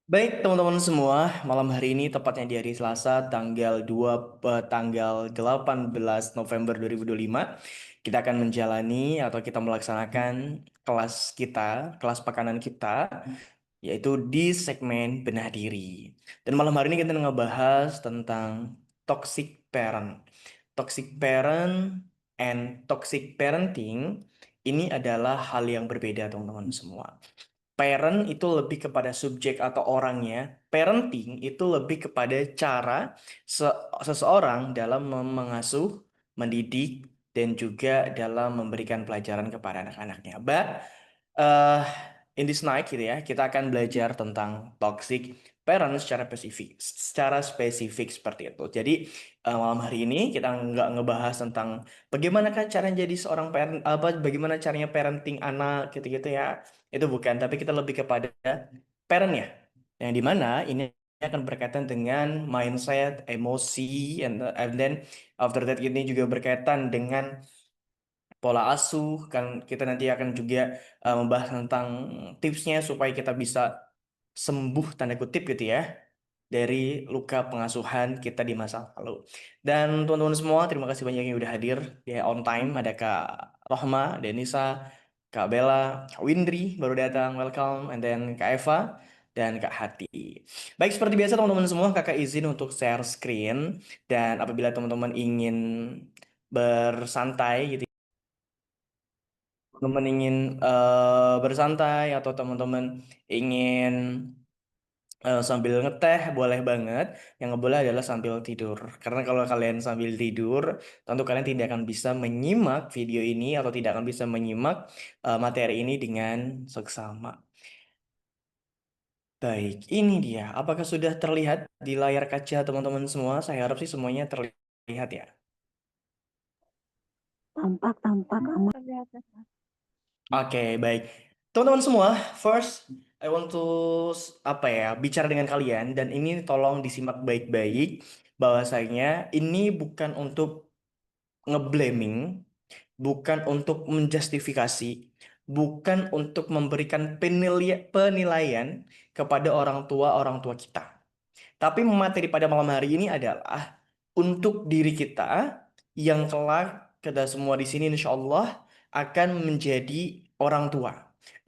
Baik, teman-teman semua, malam hari ini tepatnya di hari Selasa tanggal 18 November 2025, kita akan menjalani atau kita melaksanakan kelas kita, kelas pekanan kita, yaitu di segmen benah diri. Dan malam hari ini kita ngebahas tentang toxic parent. Toxic parent and toxic parenting ini adalah hal yang berbeda, teman-teman semua. Parent itu lebih kepada subjek atau orangnya. Parenting itu lebih kepada cara seseorang dalam mengasuh, mendidik, dan juga dalam memberikan pelajaran kepada anak-anaknya. Uh, in this night gitu ya, kita akan belajar tentang toxic parent secara spesifik seperti itu. Jadi malam hari ini kita nggak ngebahas tentang bagaimana kan cara jadi seorang parent, bagaimana caranya parenting anak gitu-gitu ya. Itu bukan, tapi kita lebih kepada parentnya, yang dimana ini akan berkaitan dengan mindset, emosi, and then after that ini juga berkaitan dengan pola asuh. Kan kita nanti akan juga membahas tentang tipsnya supaya kita bisa sembuh tanda kutip gitu ya dari luka pengasuhan kita di masa lalu. Dan teman-teman semua, terima kasih banyak yang udah hadir ya on time. Ada Kak Rohma, Denisa, Kak Bella, Kak Windri baru datang, welcome, and then Kak Eva dan Kak Hati. Baik, seperti biasa teman-teman semua, Kakak izin untuk share screen, dan apabila teman-teman ingin bersantai gitu, teman-teman ingin bersantai atau teman-teman ingin sambil ngeteh boleh banget. Yang nggak boleh adalah sambil tidur. Karena kalau kalian sambil tidur, tentu kalian tidak akan bisa menyimak video ini atau tidak akan bisa menyimak materi ini dengan seksama. Baik, ini dia. Apakah sudah terlihat di layar kaca teman-teman semua? Saya harap sih semuanya terlihat ya. Tampak aman. Oke, baik. Teman-teman semua, first I want to apa ya, bicara dengan kalian, dan ini tolong disimak baik-baik bahwasanya ini bukan untuk ngeblaming, bukan untuk menjustifikasi, bukan untuk memberikan penilaian kepada orang tua kita. Tapi materi pada malam hari ini adalah untuk diri kita yang kelak kita semua di sini insya Allah akan menjadi orang tua,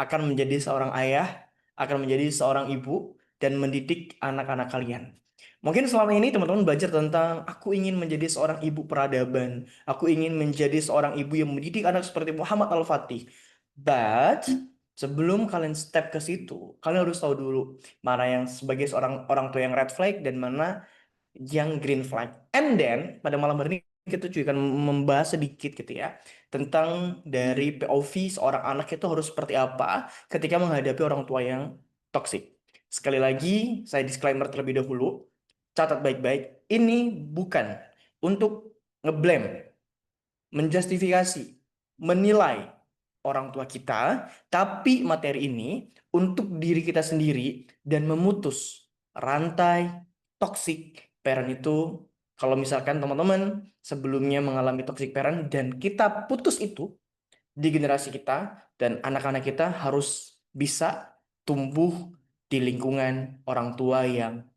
akan menjadi seorang ayah, akan menjadi seorang ibu, dan mendidik anak-anak kalian. Mungkin selama ini teman-teman belajar tentang aku ingin menjadi seorang ibu peradaban, aku ingin menjadi seorang ibu yang mendidik anak seperti Muhammad Al-Fatih. But sebelum kalian step ke situ, kalian harus tahu dulu mana yang sebagai seorang orang tua yang red flag dan mana yang green flag. And then pada malam hari ini kita juga akan membahas sedikit gitu ya tentang dari POV seorang anak itu harus seperti apa ketika menghadapi orang tua yang toksik. Sekali lagi, saya disclaimer terlebih dahulu. Catat baik-baik, ini bukan untuk ngeblame, menjustifikasi, menilai orang tua kita, tapi materi ini untuk diri kita sendiri dan memutus rantai toxic parent itu. Kalau misalkan teman-teman sebelumnya mengalami toxic parent dan kita putus itu di generasi kita, dan anak-anak kita harus bisa tumbuh di lingkungan orang tua yang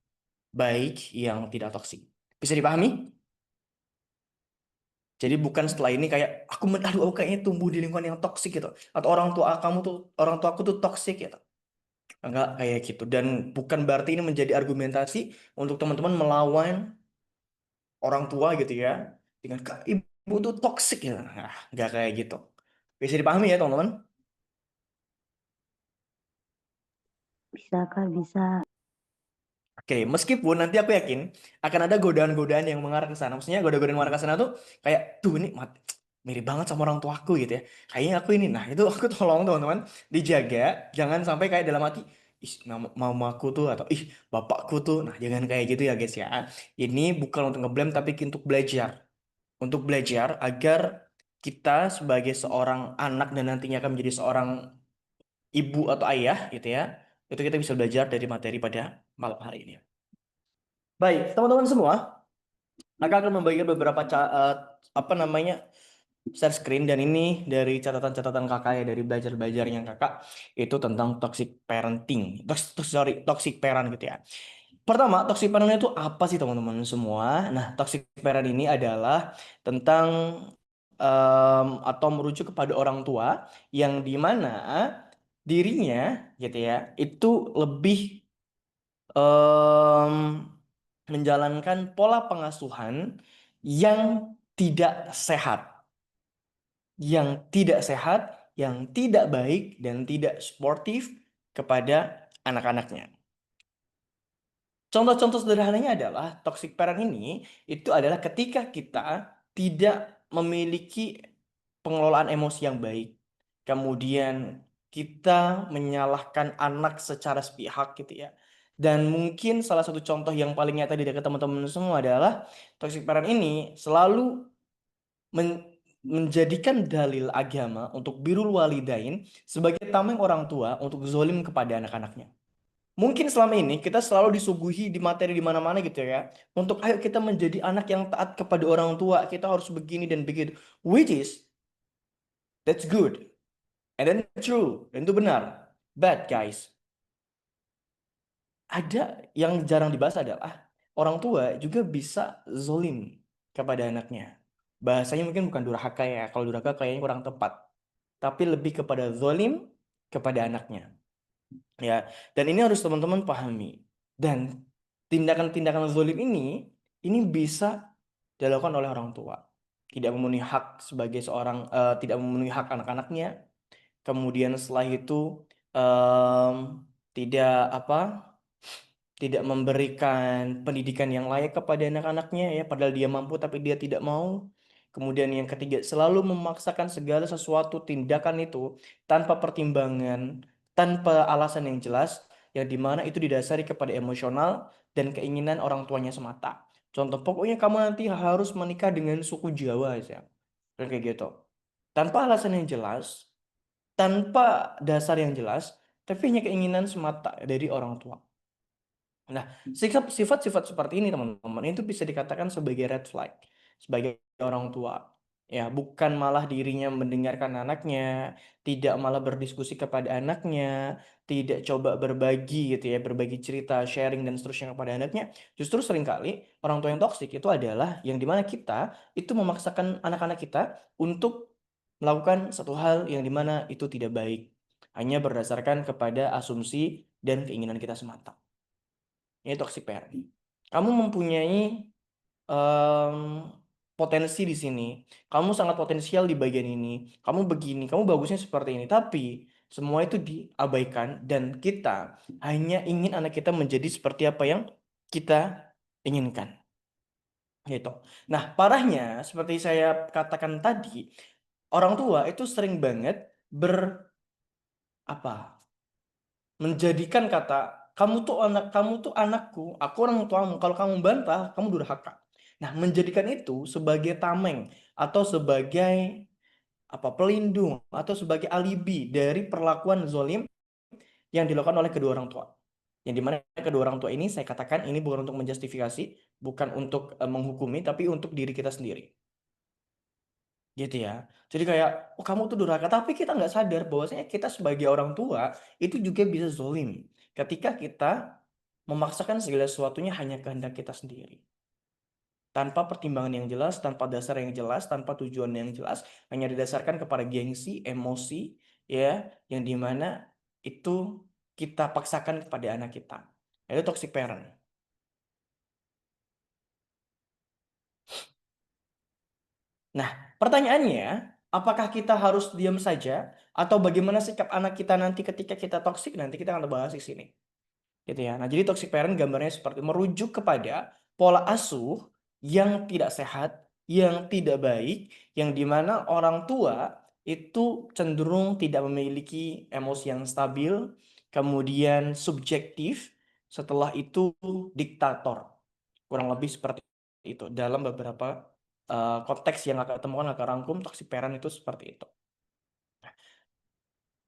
baik, yang tidak toksik. Bisa dipahami? Jadi bukan setelah ini kayak aduh aku kayaknya tumbuh di lingkungan yang toksik gitu, atau orang tua aku tuh toksik gitu. Enggak kayak gitu, dan bukan berarti ini menjadi argumentasi untuk teman-teman melawan orang tua gitu ya dengan ibu tuh toksik ya. Nah, enggak kayak gitu. Bisa dipahami ya teman-teman? Bisa Kak, bisa. Oke, meskipun nanti aku yakin akan ada godaan-godaan yang mengarah ke sana. Maksudnya godaan-godaan yang mengarah ke sana tuh kayak, tuh ini mirip banget sama orang tuaku gitu ya. Kayaknya aku ini. Nah, itu aku tolong teman-teman dijaga. Jangan sampai kayak dalam hati, ih, mamaku tuh atau ih, bapakku tuh. Nah, jangan kayak gitu ya guys ya. Ini bukan untuk ngeblame tapi untuk belajar. Untuk belajar agar kita sebagai seorang anak dan nantinya akan menjadi seorang ibu atau ayah gitu ya. Itu kita bisa belajar dari materi pada malam hari ini. Baik, teman-teman semua, aku akan membagikan beberapa apa namanya share screen dan ini dari catatan-catatan kakak ya, dari belajar-belajarnya kakak itu tentang toxic parenting, toxic parent gitu ya. Pertama, toxic parent itu apa sih teman-teman semua? Nah, toxic parent ini adalah tentang atau merujuk kepada orang tua yang dimana dirinya gitu ya itu lebih em, menjalankan pola pengasuhan yang tidak sehat, yang tidak baik dan tidak sportif kepada anak-anaknya. Contoh-contoh sederhananya adalah toxic parent ini itu adalah ketika kita tidak memiliki pengelolaan emosi yang baik. Kemudian kita menyalahkan anak secara sepihak gitu ya. Dan mungkin salah satu contoh yang paling nyata di dekat teman-teman semua adalah toxic parent ini selalu men- menjadikan dalil agama untuk birrul walidain sebagai tameng orang tua untuk zolim kepada anak-anaknya. Mungkin selama ini kita selalu disuguhi di materi di mana-mana gitu ya. Untuk ayo kita menjadi anak yang taat kepada orang tua, kita harus begini dan begitu. Which is that's good and then true dan itu benar. But guys, ada yang jarang dibahas adalah orang tua juga bisa zolim kepada anaknya. Bahasanya mungkin bukan durhaka ya. Kalau durhaka kayaknya kurang tepat. Tapi lebih kepada zolim kepada anaknya. Ya, dan ini harus teman-teman pahami. Dan tindakan-tindakan zalim ini bisa dilakukan oleh orang tua. Tidak memenuhi hak sebagai seorang, tidak memenuhi hak anak-anaknya. Kemudian setelah itu em, tidak apa, tidak memberikan pendidikan yang layak kepada anak-anaknya ya, padahal dia mampu tapi dia tidak mau. Kemudian yang ketiga, selalu memaksakan segala sesuatu tindakan itu tanpa pertimbangan, tanpa alasan yang jelas, yang dimana itu didasari kepada emosional dan keinginan orang tuanya semata. Contoh, pokoknya kamu nanti harus menikah dengan suku Jawa aja. Dan kayak gitu. Tanpa alasan yang jelas, tanpa dasar yang jelas, tapi hanya keinginan semata dari orang tua. Nah, sifat-sifat seperti ini teman-teman itu bisa dikatakan sebagai red flag sebagai orang tua. Ya, bukan malah dirinya mendengarkan anaknya, tidak malah berdiskusi kepada anaknya, tidak coba berbagi gitu ya, berbagi cerita, sharing dan seterusnya kepada anaknya. Justru seringkali orang tua yang toksik itu adalah yang dimana kita itu memaksakan anak-anak kita untuk melakukan satu hal yang dimana itu tidak baik, hanya berdasarkan kepada asumsi dan keinginan kita semata. Ini toxic parent. Kamu mempunyai em, potensi di sini. Kamu sangat potensial di bagian ini. Kamu begini, kamu bagusnya seperti ini. Tapi semua itu diabaikan dan kita hanya ingin anak kita menjadi seperti apa yang kita inginkan. Gitu. Nah, parahnya seperti saya katakan tadi, orang tua itu sering banget ber apa? Menjadikan kata kamu tuh anakku, aku orang tuamu. Kalau kamu bantah, kamu durhaka. Nah, menjadikan itu sebagai tameng atau sebagai apa pelindung atau sebagai alibi dari perlakuan zolim yang dilakukan oleh kedua orang tua. Yang dimana kedua orang tua ini saya katakan ini bukan untuk menjustifikasi, bukan untuk menghukumi, tapi untuk diri kita sendiri. Gitu ya. Jadi kayak, oh kamu tuh durhaka, tapi kita nggak sadar bahwasanya kita sebagai orang tua itu juga bisa zolim. Ketika kita memaksakan segala sesuatunya hanya kehendak kita sendiri. Tanpa pertimbangan yang jelas, tanpa dasar yang jelas, tanpa tujuan yang jelas, hanya didasarkan kepada gengsi, emosi, ya, yang dimana itu kita paksakan kepada anak kita. Itu toxic parent. Nah, pertanyaannya, apakah kita harus diam saja atau bagaimana sikap anak kita nanti ketika kita toksik? Nanti kita akan bahas di sini. Gitu ya. Nah, jadi toxic parent gambarnya seperti merujuk kepada pola asuh yang tidak sehat, yang tidak baik, yang dimana orang tua itu cenderung tidak memiliki emosi yang stabil, kemudian subjektif, setelah itu diktator. Kurang lebih seperti itu dalam beberapa konteks yang agak temukan agak rangkum toxic parent itu seperti itu.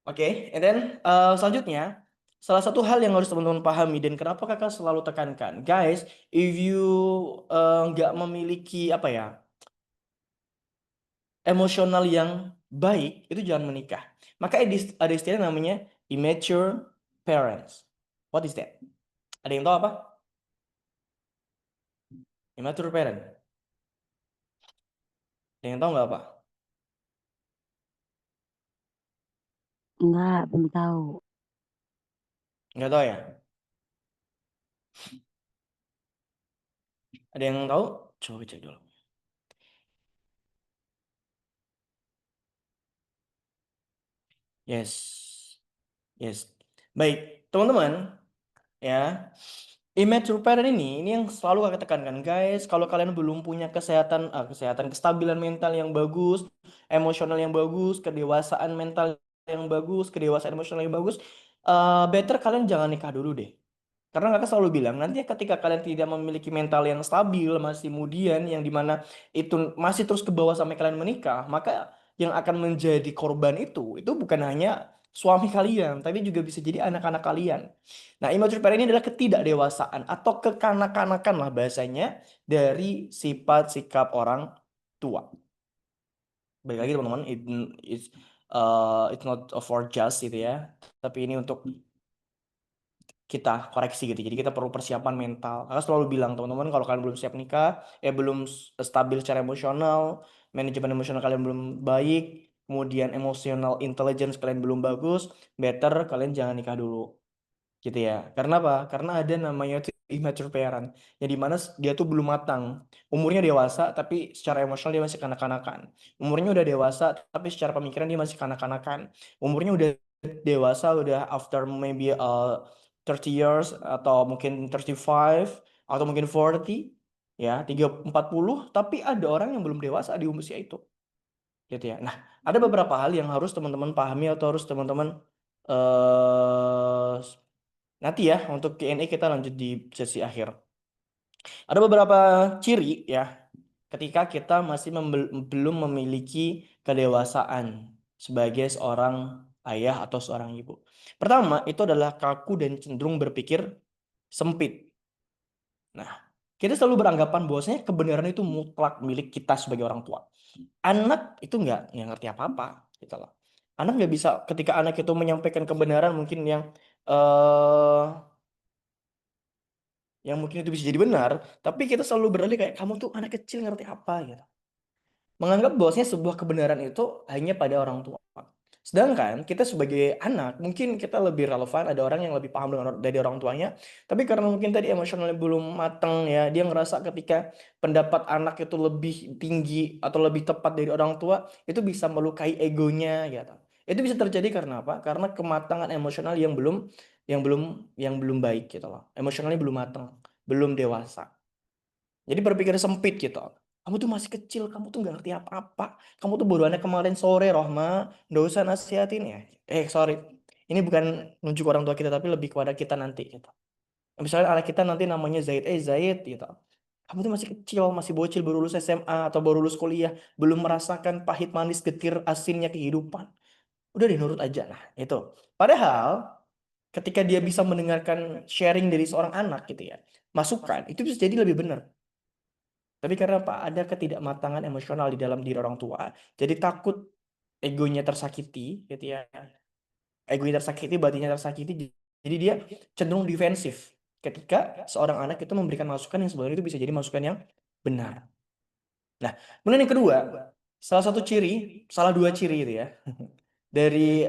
Oke, and then selanjutnya, salah satu hal yang harus teman-teman pahami dan kenapa kakak selalu tekankan, guys, if you nggak memiliki apa ya, emosional yang baik itu jangan menikah. Maka ada istilah namanya immature parents. What is that? Ada yang tahu apa? Immature parent. Ada yang tahu nggak apa? Enggak, belum tahu. Nggak tahu ya? Ada yang tahu? Coba cek dulu. Yes. Yes. Baik, teman-teman, ya. Immature parent ini yang selalu aku tekankan, guys. Kalau kalian belum punya kesehatan, kestabilan mental yang bagus, emosional yang bagus, kedewasaan mental yang bagus, kedewasaan emosional yang bagus, better kalian jangan nikah dulu deh. Karena kakak selalu bilang, nanti ketika kalian tidak memiliki mental yang stabil, masih kemudian yang dimana itu masih terus ke bawah sampai kalian menikah, maka yang akan menjadi korban itu bukan hanya suami kalian, tapi juga bisa jadi anak-anak kalian. Nah, immature parent ini adalah ketidakdewasaan atau kekanak-kanakan lah bahasanya dari sifat sikap orang tua. Baik lagi teman-teman, it's not for just gitu ya, tapi ini untuk kita koreksi gitu. Jadi kita perlu persiapan mental. Kakak selalu bilang teman-teman kalau kalian belum siap nikah, belum stabil secara emosional, manajemen emosional kalian belum baik, kemudian emotional intelligence kalian belum bagus, better kalian jangan nikah dulu gitu ya. Karena apa? Karena ada namanya itu immature parent, yang dimana dia tuh belum matang. Umurnya dewasa tapi secara emosional dia masih kanak-kanakan. Umurnya udah dewasa tapi secara pemikiran dia masih kanak-kanakan. Umurnya udah dewasa udah after maybe 30 years atau mungkin 35 atau mungkin 40 ya 40 tapi ada orang yang belum dewasa di usia itu gitu ya. Nah, ada beberapa hal yang harus teman-teman pahami atau harus teman-teman eh nanti ya untuk Q&A kita lanjut di sesi akhir. Ada beberapa ciri ya ketika kita masih belum memiliki kedewasaan sebagai seorang ayah atau seorang ibu. Pertama, itu adalah kaku dan cenderung berpikir sempit. Nah, kita selalu beranggapan bahwasanya kebenaran itu mutlak milik kita sebagai orang tua. Anak itu nggak ngerti apa-apa gitu loh. Anak nggak bisa ketika anak itu menyampaikan kebenaran mungkin eh yang mungkin itu bisa jadi benar, tapi kita selalu beralih kayak kamu tuh anak kecil ngerti apa gitu. Menganggap bahwasanya sebuah kebenaran itu hanya pada orang tua. Sedangkan kita sebagai anak mungkin kita lebih relevan, ada orang yang lebih paham dari orang tuanya, tapi karena mungkin tadi emosionalnya belum matang ya, dia ngerasa ketika pendapat anak itu lebih tinggi atau lebih tepat dari orang tua, itu bisa melukai egonya gitu. Itu bisa terjadi karena apa? Karena kematangan emosional yang belum yang belum baik gitu loh. Emosionalnya belum matang, belum dewasa. Jadi berpikir sempit gitu. Kamu tuh masih kecil, kamu tuh nggak ngerti apa-apa. Kamu tuh baru anak kemarin sore, Rohma. Nggak usah nasihatin ya. Sorry. Ini bukan nunjuk orang tua kita, tapi lebih kepada kita nanti gitu. Misalnya anak kita nanti namanya Zaid, Zaid gitu. Kamu tuh masih kecil, masih bocil, baru lulus SMA atau baru lulus kuliah, belum merasakan pahit manis getir asinnya kehidupan. Udah deh nurut aja. Nah, itu. Padahal ketika dia bisa mendengarkan sharing dari seorang anak gitu ya, masukan, itu bisa jadi lebih benar. Tapi karena apa? Ada ketidakmatangan emosional di dalam diri orang tua. Jadi takut egonya tersakiti, gitu ya. Egonya tersakiti, batinnya tersakiti. Jadi dia cenderung defensif. Ketika seorang anak itu memberikan masukan yang sebenarnya itu bisa jadi masukan yang benar. Nah, kemudian yang kedua, salah dua ciri itu ya. Dari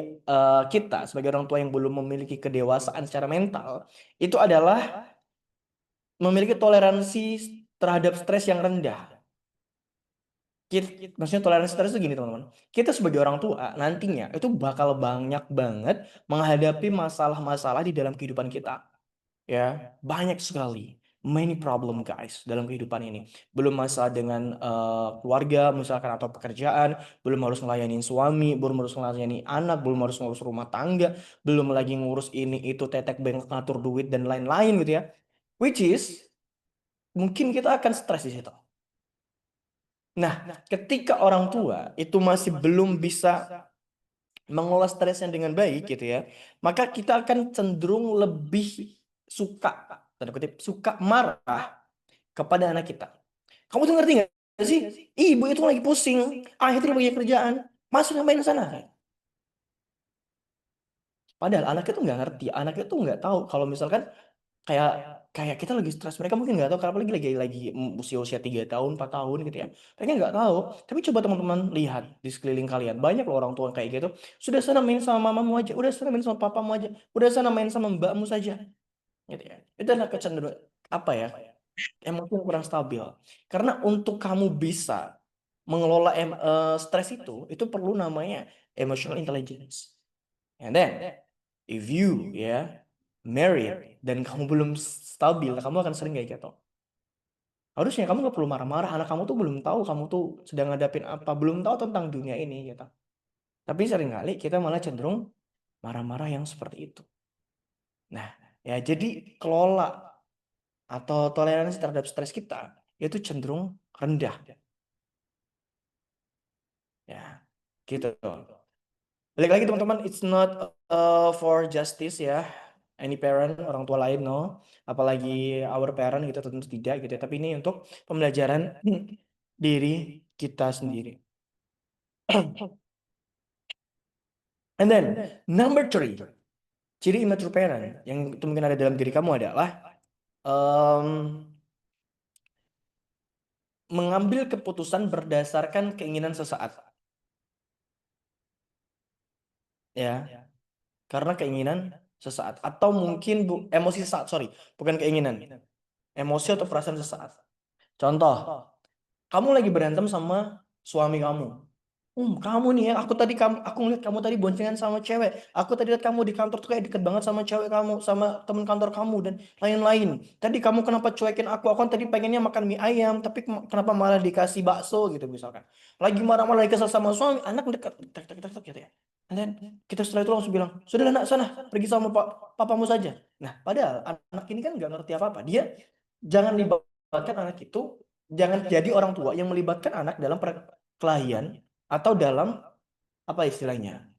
kita sebagai orang tua yang belum memiliki kedewasaan secara mental, itu adalah memiliki toleransi terhadap stres yang rendah. Maksudnya toleransi stres itu gini teman-teman. Kita sebagai orang tua nantinya itu bakal banyak banget menghadapi masalah-masalah di dalam kehidupan kita. Ya, banyak sekali. Many problem guys dalam kehidupan ini. Belum masalah dengan keluarga misalkan atau pekerjaan, belum harus ngelayanin suami, belum harus ngelayanin anak, belum harus ngurus rumah tangga, belum lagi ngurus ini itu tetek bengek ngatur duit dan lain-lain gitu ya. Which is mungkin kita akan stres di situ. Nah, ketika orang tua itu masih belum bisa mengolah stresnya dengan baik gitu ya, maka kita akan cenderung lebih suka, tanda kutip, suka marah kepada anak kita. Kamu tuh ngerti nggak? sih? Ibu itu lagi pusing, akhirnya banyak kerjaan, masuk ngapain ke sana? Padahal anak itu nggak ngerti, anak itu nggak tahu kalau misalkan kayak kayak kita lagi stres, mereka mungkin nggak tahu karena lagi usia-usia 3 tahun 4 tahun gitu ya, mereka nggak tahu. Tapi coba teman-teman lihat di sekeliling kalian, banyak loh orang tua kayak gitu. Sudah sana main sama mamamu aja, udah sana main sama papamu aja, udah sana main sama mbakmu saja, gitu ya. Itu adalah kecenderungan apa ya, emosi yang kurang stabil. Karena untuk kamu bisa mengelola stres itu perlu namanya emotional intelligence. And then if you ya married dan kamu belum stabil, kamu akan sering kayak gitu. Harusnya kamu nggak perlu marah-marah. Anak kamu tuh belum tahu kamu tuh sedang ngadapin apa, belum tahu tentang dunia ini gitu. Tapi seringkali kita malah cenderung marah-marah yang seperti itu. Nah, ya jadi kelola atau toleransi terhadap stres kita itu cenderung rendah. Ya, gitu. Balik lagi teman-teman, it's not for justice ya. Any parent, orang tua lain, no. Apalagi our parent gitu tentu tidak gitu ya. Tapi ini untuk pembelajaran diri kita sendiri. And then number three, ciri immature parent yang itu mungkin ada dalam diri kamu adalah em, mengambil keputusan berdasarkan keinginan sesaat, ya. Karena keinginan sesaat atau mungkin emosi sesaat, sorry, bukan keinginan, emosi atau perasaan sesaat. Contoh, kamu lagi berantem sama suami kamu. Kamu nih ya, aku ngeliat kamu tadi boncengan sama cewek. Aku tadi lihat kamu di kantor tuh kayak deket banget sama cewek kamu, sama temen kantor kamu dan lain-lain. Tadi kamu kenapa cuekin aku? Aku kan tadi pengennya makan mie ayam, tapi kenapa malah dikasih bakso gitu misalkan. Lagi marah-marah, lagi kesel sama suami, anak dekat, tek tek tek tek gitu ya. And then kita setelah itu langsung bilang, sudah nak sana, pergi sama papamu saja. Nah, padahal anak ini kan nggak ngerti apa-apa. Dia jangan libatkan anak itu, jangan jadi orang tua yang melibatkan anak dalam perkelahian atau dalam apa istilahnya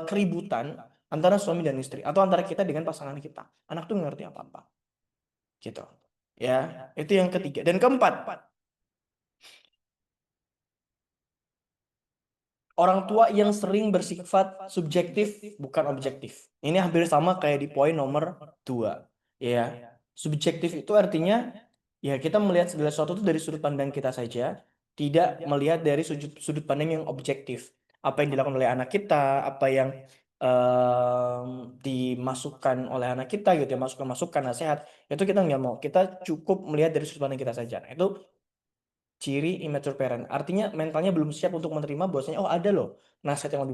keributan antara suami dan istri atau antara kita dengan pasangan kita. Anak tuh nggak ngerti apa-apa, gitu. Ya, itu yang ketiga. Dan keempat, orang tua yang sering bersifat subjektif bukan objektif. Ini hampir sama kayak di poin nomor 2. Ya, subjektif itu artinya ya kita melihat segala sesuatu itu dari sudut pandang kita saja, tidak melihat dari sudut pandang yang objektif. Apa yang dilakukan oleh anak kita, apa yang dimasukkan oleh anak kita gitu ya, masukan-masukan nasihat, itu kita nggak mau. Kita cukup melihat dari sudut pandang kita saja. Nah, itu ciri immature parent. Artinya mentalnya belum siap untuk menerima bahwasanya oh ada loh nasihat yang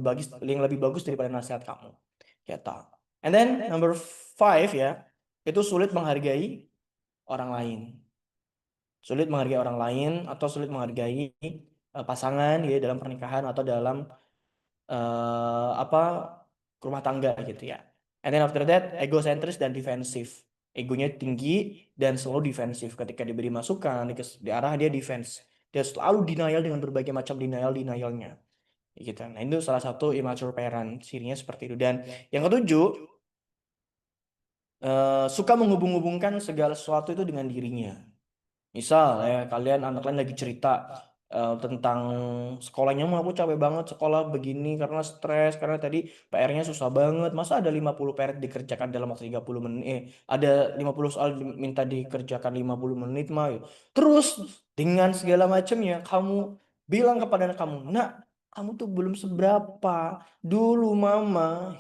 lebih bagus daripada nasihat kamu. Gitu. And then number 5 ya, itu sulit menghargai orang lain. Sulit menghargai orang lain atau sulit menghargai pasangan ya dalam pernikahan atau dalam apa rumah tangga gitu ya. And then after that, egosentris dan defensif. Egonya tinggi dan selalu defensif. Ketika diberi masukan, di arah dia defense. Dia selalu denial dengan berbagai macam denialnya. Gitu. Nah itu salah satu immature parent. Cirinya seperti itu. Dan yang ketujuh, suka menghubung-hubungkan segala sesuatu itu dengan dirinya. Misal ya kalian anak kalian lagi cerita tentang sekolahnya, mau aku capek banget sekolah begini karena stres karena tadi PR-nya susah banget. Masa ada 50 PR dikerjakan dalam waktu 30 menit? Ada 50 soal minta dikerjakan 50 menit mah. Ya. Terus dengan segala macamnya kamu bilang kepada anak kamu, "Nak, kamu tuh belum seberapa. Dulu mama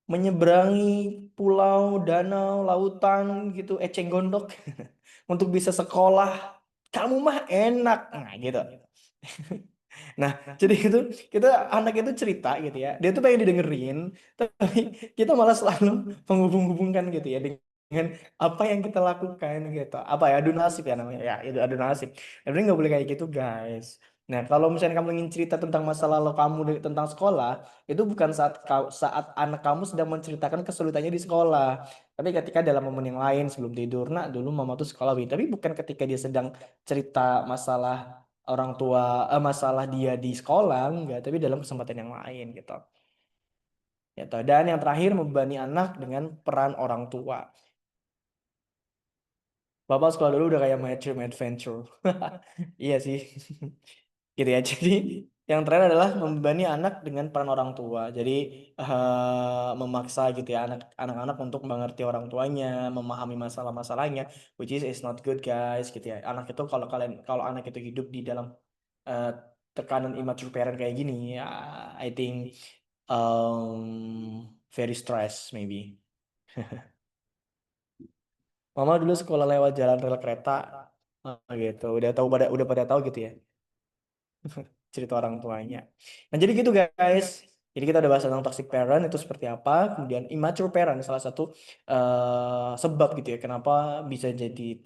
menyeberangi pulau, danau, lautan gitu, eceng gondok untuk bisa sekolah. Kamu mah enak." Nah, gitu. Nah, jadi itu kita anak itu cerita gitu ya. Dia tuh pengen didengerin, tapi kita malah selalu menghubung-hubungkan gitu ya dengan apa yang kita lakukan gitu. Apa ya, adu nasib ya namanya. Ya, itu adu nasib. Tapi nggak boleh kayak gitu, guys. Nah, kalau misalnya kamu ingin cerita tentang masa lalu kamu tentang sekolah, itu bukan saat anak kamu sedang menceritakan kesulitannya di sekolah, tapi ketika dalam momen yang lain sebelum tidur. Nah, dulu mama tuh sekolah, tapi bukan ketika dia sedang cerita masalah orang tua, masalah dia di sekolah enggak, tapi dalam kesempatan yang lain gitu. Gitu. Dan yang terakhir, membebani anak dengan peran orang tua. Bapak sekolah dulu udah kayak Mushroom Adventure. Iya sih. Gitu ya. Jadi yang terakhir adalah membebani anak dengan peran orang tua. Jadi memaksa gitu ya anak-anak untuk mengerti orang tuanya, memahami masalah-masalahnya, which is not good guys gitu ya. Anak itu kalau anak itu hidup di dalam eh, tekanan immature parent kayak gini, ya, I think very stress maybe. Mama dulu sekolah lewat jalan rel kereta, gitu. Udah pada tahu gitu ya cerita orang tuanya. Nah, jadi gitu guys. Jadi kita udah bahas tentang toxic parent itu seperti apa, kemudian immature parent salah satu sebab gitu ya kenapa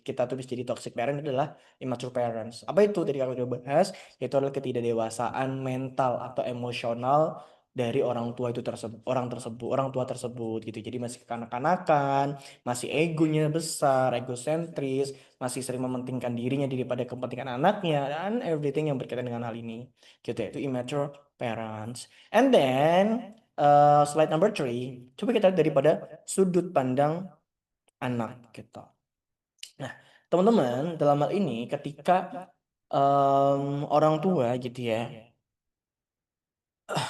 kita tuh bisa jadi toxic parent adalah immature parents. Apa itu tadi aku udah bahas, yaitu adalah ketidakdewasaan mental atau emosional dari orang tua tersebut gitu. Jadi masih kekanak-kanakan, masih egonya besar, egosentris, masih sering mementingkan dirinya daripada kepentingan anaknya dan everything yang berkaitan dengan hal ini gitu ya, itu immature parents. And then slide number three, coba kita lihat daripada sudut pandang anak gitu. Nah, teman-teman, dalam hal ini ketika orang tua gitu ya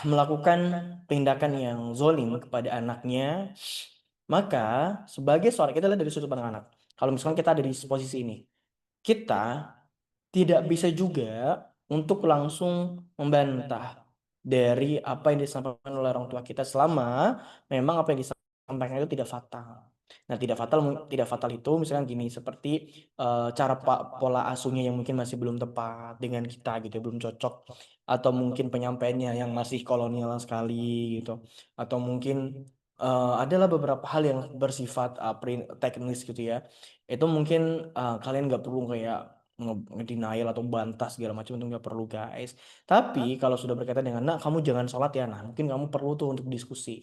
melakukan tindakan yang zolim kepada anaknya, maka sebagai seorang, kita lihat dari sudut pandang anak. Kalau misalkan kita ada di posisi ini, kita tidak bisa juga untuk langsung membantah dari apa yang disampaikan oleh orang tua kita selama memang apa yang disampaikan itu tidak fatal. Nah, tidak fatal itu misalnya gini seperti cara pola asuhnya yang mungkin masih belum tepat dengan kita gitu, belum cocok, atau mungkin penyampaiannya yang masih kolonial sekali gitu, atau mungkin adalah beberapa hal yang bersifat teknis gitu ya. Itu mungkin kalian nggak perlu kayak ngedenial atau bantah segala macam, itu nggak perlu guys. Tapi kalau sudah berkaitan dengan nak kamu jangan sholat ya, nah mungkin kamu perlu tuh untuk diskusi.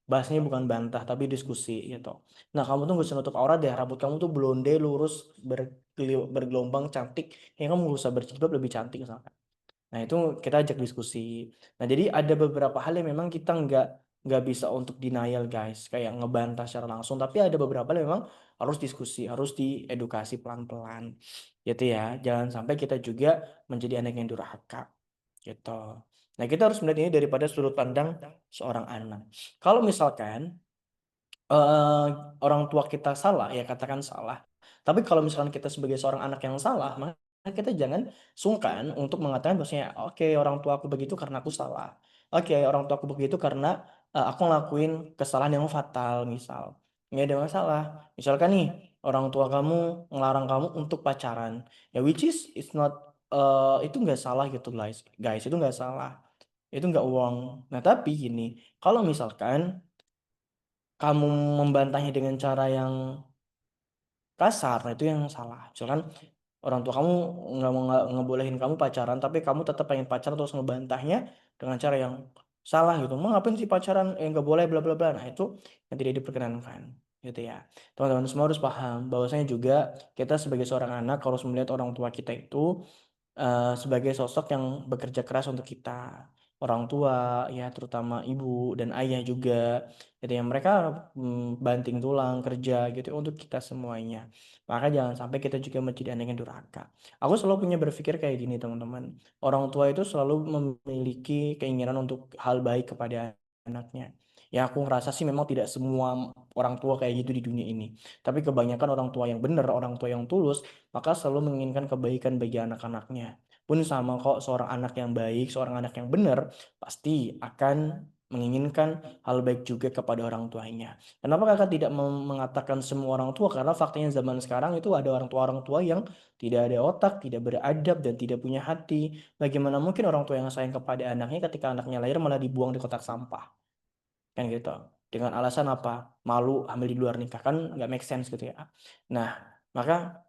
Bahasnya bukan bantah tapi diskusi gitu. Nah kamu tuh gak usah nutup aurat deh, rambut kamu tuh blonde lurus bergelombang cantik, ya kamu gak usah berjilbab lebih cantik misalkan. Nah, itu kita ajak diskusi. Nah, jadi ada beberapa hal yang memang kita nggak bisa untuk denial, guys, kayak ngebantah secara langsung. Tapi ada beberapa hal yang memang harus diskusi, harus diedukasi pelan-pelan, gitu ya. Jangan sampai kita juga menjadi anak yang durhaka, gitu. Nah, kita harus melihat ini daripada sudut pandang seorang anak. Kalau misalkan eh, orang tua kita salah, ya katakan salah. Tapi kalau misalkan kita sebagai seorang anak yang salah, maka kita jangan sungkan untuk mengatakan bahwasanya, oke, orang tua aku begitu karena aku salah. Oke, orang tua aku begitu karena aku ngelakuin kesalahan yang fatal, misal. Nggak ada masalah. Misalkan nih, orang tua kamu ngelarang kamu untuk pacaran. Ya, which is it's not, itu nggak salah gitu, guys. Guys, itu nggak salah. Itu nggak uang. Nah, tapi gini, kalau misalkan kamu membantahnya dengan cara yang kasar, nah itu yang salah. Misalkan orang tua kamu nggak mau ngebolehin kamu pacaran, tapi kamu tetap pengen pacaran terus ngebantahnya dengan cara yang salah gitu. Mau ngapain sih pacaran? Nggak boleh bla bla bla. Nah itu yang tidak diperkenankan gitu ya. Teman-teman semua harus paham bahwasanya juga kita sebagai seorang anak harus melihat orang tua kita itu sebagai sosok yang bekerja keras untuk kita, orang tua ya, terutama ibu dan ayah juga jadi yang mereka banting tulang kerja gitu untuk kita semuanya. Maka jangan sampai kita juga menjadi anak yang durhaka. Aku selalu punya berpikir kayak gini teman-teman, orang tua itu selalu memiliki keinginan untuk hal baik kepada anaknya. Ya aku ngerasa sih memang tidak semua orang tua kayak gitu di dunia ini, tapi kebanyakan orang tua yang benar, orang tua yang tulus, maka selalu menginginkan kebaikan bagi anak-anaknya. Pun sama kok, seorang anak yang baik, seorang anak yang benar, pasti akan menginginkan hal baik juga kepada orang tuanya. Kenapa kakak tidak mengatakan semua orang tua? Karena faktanya zaman sekarang itu ada orang tua yang tidak ada otak, tidak beradab, dan tidak punya hati. Bagaimana mungkin orang tua yang sayang kepada anaknya ketika anaknya lahir malah dibuang di kotak sampah? Kan gitu. Dengan alasan apa? Malu hamil di luar nikah, kan nggak make sense gitu ya. Nah, maka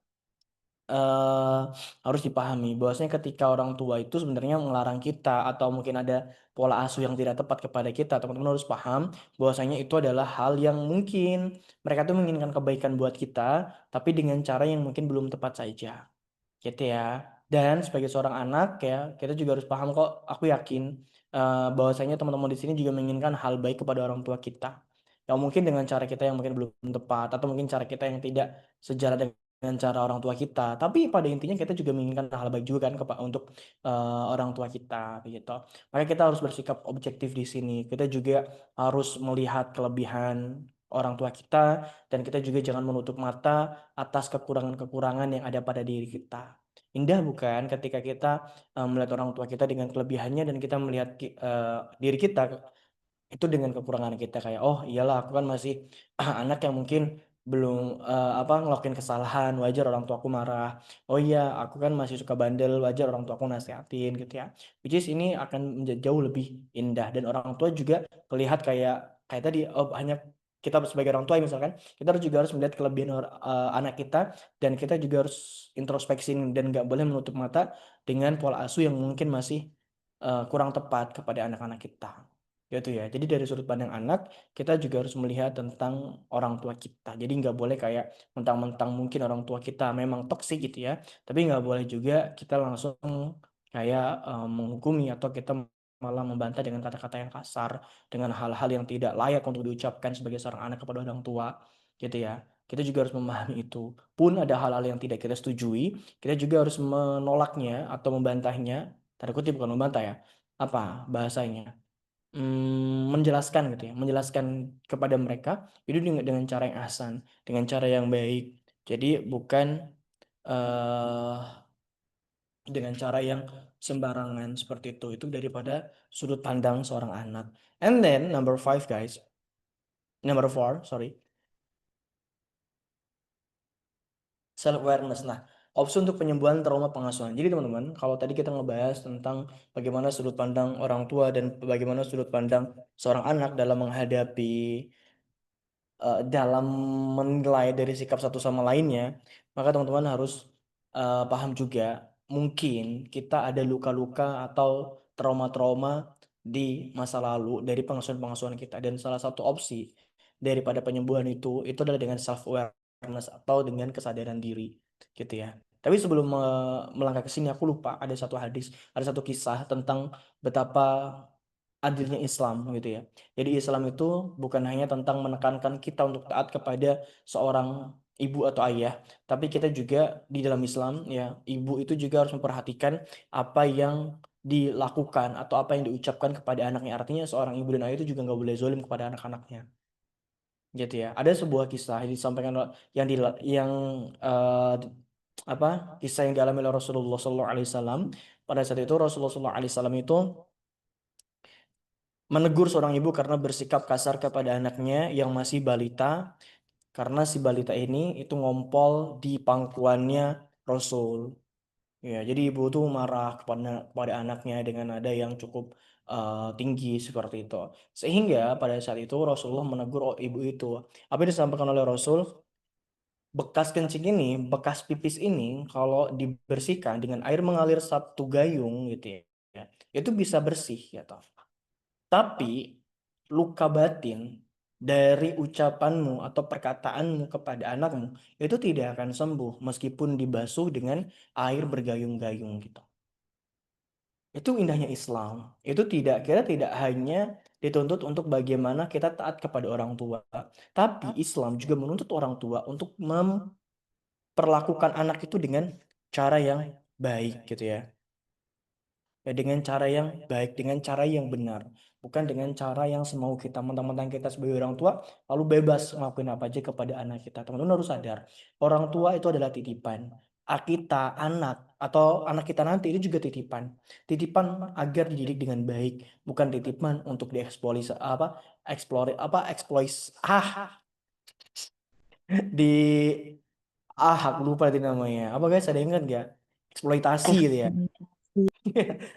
eh, harus dipahami bahwasanya ketika orang tua itu sebenarnya melarang kita atau mungkin ada pola asuh yang tidak tepat kepada kita, teman-teman harus paham bahwasanya itu adalah hal yang mungkin mereka tuh menginginkan kebaikan buat kita, tapi dengan cara yang mungkin belum tepat saja, gitu ya. Dan sebagai seorang anak ya, kita juga harus paham kok, aku yakin bahwasanya teman-teman di sini juga menginginkan hal baik kepada orang tua kita. Ya mungkin dengan cara kita yang mungkin belum tepat atau mungkin cara kita yang tidak sejalan cara orang tua kita. Tapi pada intinya kita juga menginginkan hal baik juga kan untuk orang tua kita begitu. Maka kita harus bersikap objektif di sini. Kita juga harus melihat kelebihan orang tua kita dan kita juga jangan menutup mata atas kekurangan-kekurangan yang ada pada diri kita. Indah bukan ketika kita melihat orang tua kita dengan kelebihannya dan kita melihat diri kita itu dengan kekurangan kita kayak oh iyalah aku kan masih anak yang mungkin belum ngelakuin kesalahan wajar orang tua aku marah oh iya aku kan masih suka bandel wajar orang tua aku nasihatin gitu ya which is ini akan menjadi jauh lebih indah dan orang tua juga melihat kayak kayak tadi oh hanya kita sebagai orang tua misalkan kita juga harus melihat kelebihan anak kita dan kita juga harus introspeksi dan nggak boleh menutup mata dengan pola asuh yang mungkin masih kurang tepat kepada anak-anak kita gitu ya. Jadi dari sudut pandang anak, kita juga harus melihat tentang orang tua kita. Jadi nggak boleh kayak mentang-mentang mungkin orang tua kita memang toksik gitu ya. Tapi nggak boleh juga kita langsung kayak menghukumi atau kita malah membantah dengan kata-kata yang kasar, dengan hal-hal yang tidak layak untuk diucapkan sebagai seorang anak kepada orang tua, gitu ya. Kita juga harus memahami itu. Pun ada hal-hal yang tidak kita setujui, kita juga harus menolaknya atau membantahnya. Tanda kutip bukan membantah ya. Apa bahasanya? Menjelaskan gitu ya, menjelaskan kepada mereka itu dengan cara yang ahsan, dengan cara yang baik. Jadi bukan eh dengan cara yang sembarangan seperti itu. Itu daripada sudut pandang seorang anak. And then number five guys, number four, sorry, self awareness. Nah, opsi untuk penyembuhan trauma pengasuhan. Jadi teman-teman, kalau tadi kita ngebahas tentang bagaimana sudut pandang orang tua dan bagaimana sudut pandang seorang anak dalam menghadapi dalam menilai dari sikap satu sama lainnya, maka teman-teman harus paham juga mungkin kita ada luka-luka atau trauma-trauma di masa lalu dari pengasuhan-pengasuhan kita dan salah satu opsi daripada penyembuhan itu adalah dengan self awareness atau dengan kesadaran diri gitu ya. Tapi sebelum melangkah ke sini aku lupa ada satu hadis, ada satu kisah tentang betapa adilnya Islam gitu ya. Jadi Islam itu bukan hanya tentang menekankan kita untuk taat kepada seorang ibu atau ayah, tapi kita juga di dalam Islam ya, ibu itu juga harus memperhatikan apa yang dilakukan atau apa yang diucapkan kepada anaknya. Artinya seorang ibu dan ayah itu juga nggak boleh zalim kepada anak-anaknya. Gitu ya. Ada sebuah kisah yang disampaikan yang di yang eh, apa kisah yang dialami oleh Rasulullah SAW. Pada saat itu Rasulullah SAW itu menegur seorang ibu karena bersikap kasar kepada anaknya yang masih balita karena si balita ini itu ngompol di pangkuannya Rasul. Ya, jadi ibu tuh marah kepada anaknya dengan nada yang cukup tinggi seperti itu. Sehingga pada saat itu Rasulullah menegur ibu itu. Apa yang disampaikan oleh Rasul? Bekas kencing ini, bekas pipis ini kalau dibersihkan dengan air mengalir satu gayung gitu ya, itu bisa bersih ya toh. Tapi luka batin dari ucapanmu atau perkataanmu kepada anakmu itu tidak akan sembuh meskipun dibasuh dengan air bergayung-gayung gitu. Itu indahnya Islam. Itu tidak kita tidak hanya dituntut untuk bagaimana kita taat kepada orang tua, tapi Islam juga menuntut orang tua untuk memperlakukan anak itu dengan cara yang baik gitu ya. Ya, dengan cara yang baik, dengan cara yang benar, bukan dengan cara yang semau kita, mentang-mentang kita sebagai orang tua, lalu bebas ngelakuin apa aja kepada anak kita. Teman-teman harus sadar, orang tua itu adalah titipan. Kita, anak, atau anak kita nanti itu juga titipan. Titipan agar dididik dengan baik, bukan titipan untuk dieksploris eksplois di aku lupa tadi namanya. Apa guys, ada yang ingat nggak? Eksploitasi gitu ya. eksploitasi.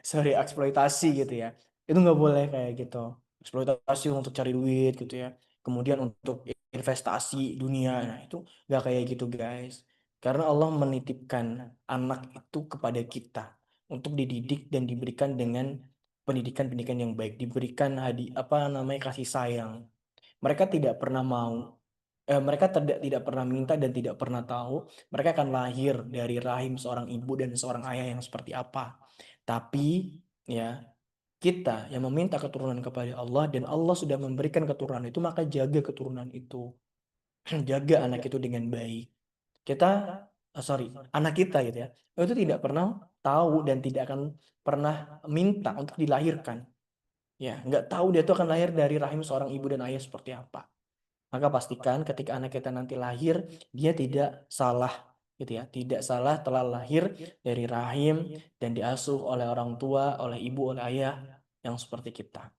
Sorry eksploitasi gitu ya itu nggak boleh kayak gitu eksploitasi untuk cari duit gitu ya kemudian untuk investasi dunia nah itu nggak kayak gitu guys karena Allah menitipkan anak itu kepada kita untuk dididik dan diberikan dengan pendidikan-pendidikan yang baik diberikan apa namanya kasih sayang mereka tidak pernah mau mereka tidak pernah minta dan tidak pernah tahu mereka akan lahir dari rahim seorang ibu dan seorang ayah yang seperti apa. Tapi ya kita yang meminta keturunan kepada Allah dan Allah sudah memberikan keturunan itu maka jaga keturunan itu. Jaga anak itu dengan baik. Kita sorry, anak kita gitu ya, itu tidak pernah tahu dan tidak akan pernah minta untuk dilahirkan. Ya, nggak tahu dia tuh akan lahir dari rahim seorang ibu dan ayah seperti apa. Maka pastikan ketika anak kita nanti lahir, dia tidak salah gitu ya, tidak salah telah lahir dari rahim dan diasuh oleh orang tua, oleh ibu, oleh ayah yang seperti kita.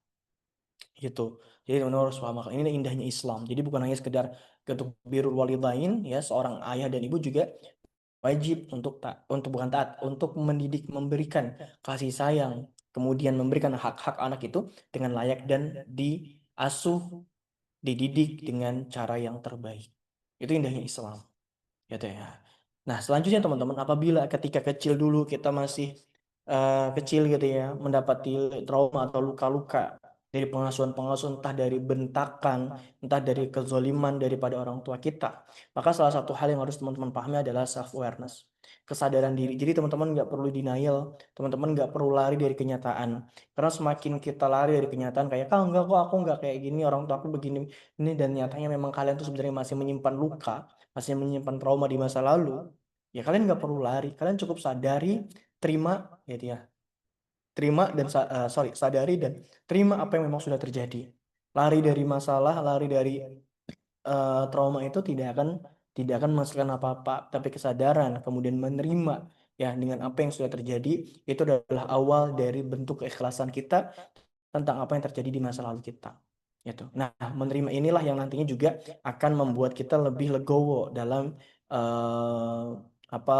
Gitu. Jadi teman-teman harus paham ini indahnya Islam. Jadi bukan hanya sekedar untuk birrul walidain ya, seorang ayah dan ibu juga wajib untuk untuk bukan taat, untuk mendidik, memberikan kasih sayang, kemudian memberikan hak-hak anak itu dengan layak dan diasuh, dididik dengan cara yang terbaik. Itu indahnya Islam, gitu ya. Nah, selanjutnya teman-teman, apabila ketika kecil dulu kita masih kecil gitu ya, mendapati trauma atau luka-luka dari pengasuhan-pengasuhan, entah dari bentakan, entah dari kezoliman daripada orang tua kita, maka salah satu hal yang harus teman-teman pahami adalah self awareness, kesadaran diri. Jadi teman-teman nggak perlu denial, teman-teman nggak perlu lari dari kenyataan, karena semakin kita lari dari kenyataan kayak, ah enggak kok, aku nggak kayak gini, orang tua aku begini ini, dan nyatanya memang kalian tuh sebenarnya masih menyimpan luka, masih menyimpan trauma di masa lalu, ya kalian nggak perlu lari, kalian cukup sadari, terima, gitu ya, terima dan sorry, sadari dan terima apa yang memang sudah terjadi. Lari dari masalah, lari dari trauma itu tidak akan menghasilkan apa-apa, tapi kesadaran kemudian menerima ya dengan apa yang sudah terjadi, itu adalah awal dari bentuk keikhlasan kita tentang apa yang terjadi di masa lalu kita. Gitu. Nah, menerima inilah yang nantinya juga akan membuat kita lebih legowo dalam eh, apa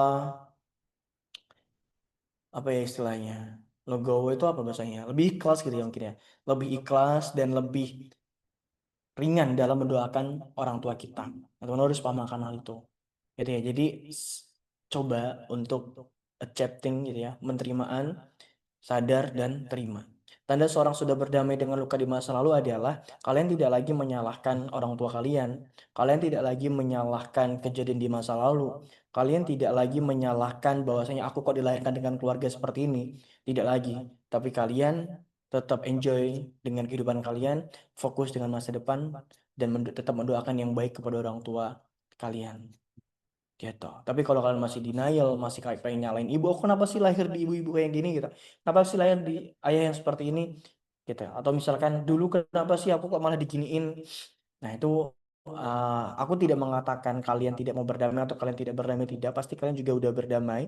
apa ya istilahnya, legowo itu apa bahasanya, lebih ikhlas gitu ya mungkin ya, lebih ikhlas dan lebih ringan dalam mendoakan orang tua kita. Nah, teman-teman harus paham akan hal itu. Gitu ya. Jadi coba untuk accepting gitu ya, penerimaan, sadar dan terima. Tanda seorang sudah berdamai dengan luka di masa lalu adalah kalian tidak lagi menyalahkan orang tua kalian. Kalian tidak lagi menyalahkan kejadian di masa lalu. Kalian tidak lagi menyalahkan bahwasanya aku kok dilahirkan dengan keluarga seperti ini. Tidak lagi. Tapi kalian tetap enjoy dengan kehidupan kalian, fokus dengan masa depan, dan tetap mendoakan yang baik kepada orang tua kalian. Gitu. Tapi kalau kalian masih denial, masih kayak pengen nyalain ibu, "Oh, kenapa sih lahir di ibu-ibu kayak gini gitu? Kenapa sih lahir di ayah yang seperti ini?" Gitu. Atau misalkan dulu kenapa sih aku kok malah diginiin? Nah, itu aku tidak mengatakan kalian tidak mau berdamai atau kalian tidak berdamai, tidak. Pasti kalian juga udah berdamai,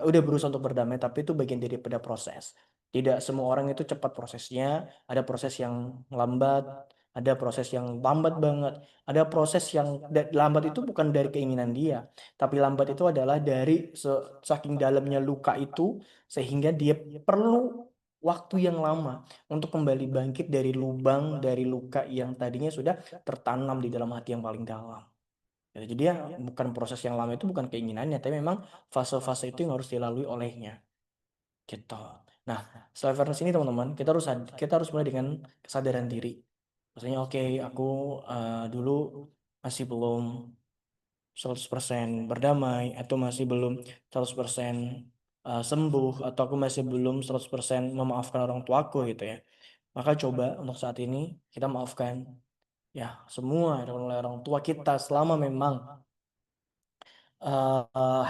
udah berusaha untuk berdamai, tapi itu bagian daripada proses. Tidak semua orang itu cepat prosesnya, ada proses yang lambat, ada proses yang lambat banget, ada proses yang lambat itu bukan dari keinginan dia, tapi lambat itu adalah dari saking dalamnya luka itu sehingga dia perlu waktu yang lama untuk kembali bangkit dari lubang, dari luka yang tadinya sudah tertanam di dalam hati yang paling dalam. Ya, jadi ya bukan proses yang lama itu bukan keinginannya, tapi memang fase-fase itu yang harus dilalui olehnya. Gitu. Nah, self awareness ini teman-teman, kita harus mulai dengan kesadaran diri. Maksudnya oke, aku dulu masih belum 100% berdamai, atau masih belum 100% sembuh, atau aku masih belum 100% memaafkan orang tuaku gitu ya. Maka coba untuk saat ini kita maafkan ya semua oleh orang tua kita selama memang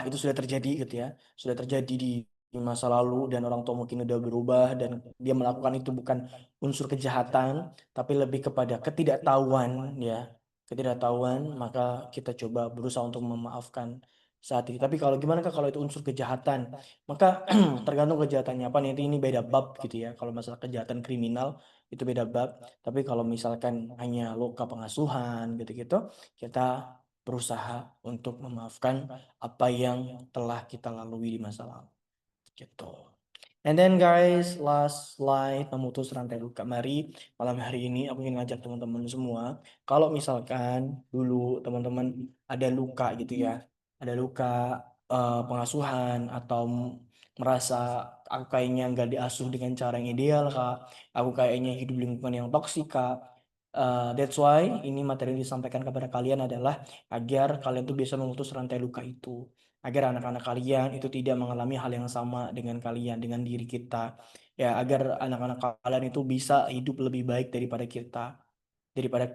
itu sudah terjadi gitu ya, sudah terjadi di masa lalu dan orang tua mungkin udah berubah dan dia melakukan itu bukan unsur kejahatan, tapi lebih kepada ketidaktahuan ya, ketidaktahuan, maka kita coba berusaha untuk memaafkan saat ini. Tapi kalau gimana Kak, kalau itu unsur kejahatan, maka tergantung kejahatannya apa nih, ini beda bab gitu ya. Kalau masalah kejahatan kriminal itu beda bab, tapi kalau misalkan hanya luka pengasuhan gitu-gitu, kita berusaha untuk memaafkan apa yang telah kita lalui di masa lalu gitu. And then guys, last slide, memutus rantai luka. Mari malam hari ini aku ingin ngajak teman-teman semua, kalau misalkan dulu teman-teman ada luka gitu ya, ada luka pengasuhan, atau merasa aku kayaknya nggak diasuh dengan cara yang ideal kak, aku kayaknya hidup di lingkungan yang toksik kak. That's why ini materi yang disampaikan kepada kalian adalah agar kalian tuh bisa memutus rantai luka itu, agar anak-anak kalian itu tidak mengalami hal yang sama dengan kalian, dengan diri kita, ya, agar anak-anak kalian itu bisa hidup lebih baik daripada kita, daripada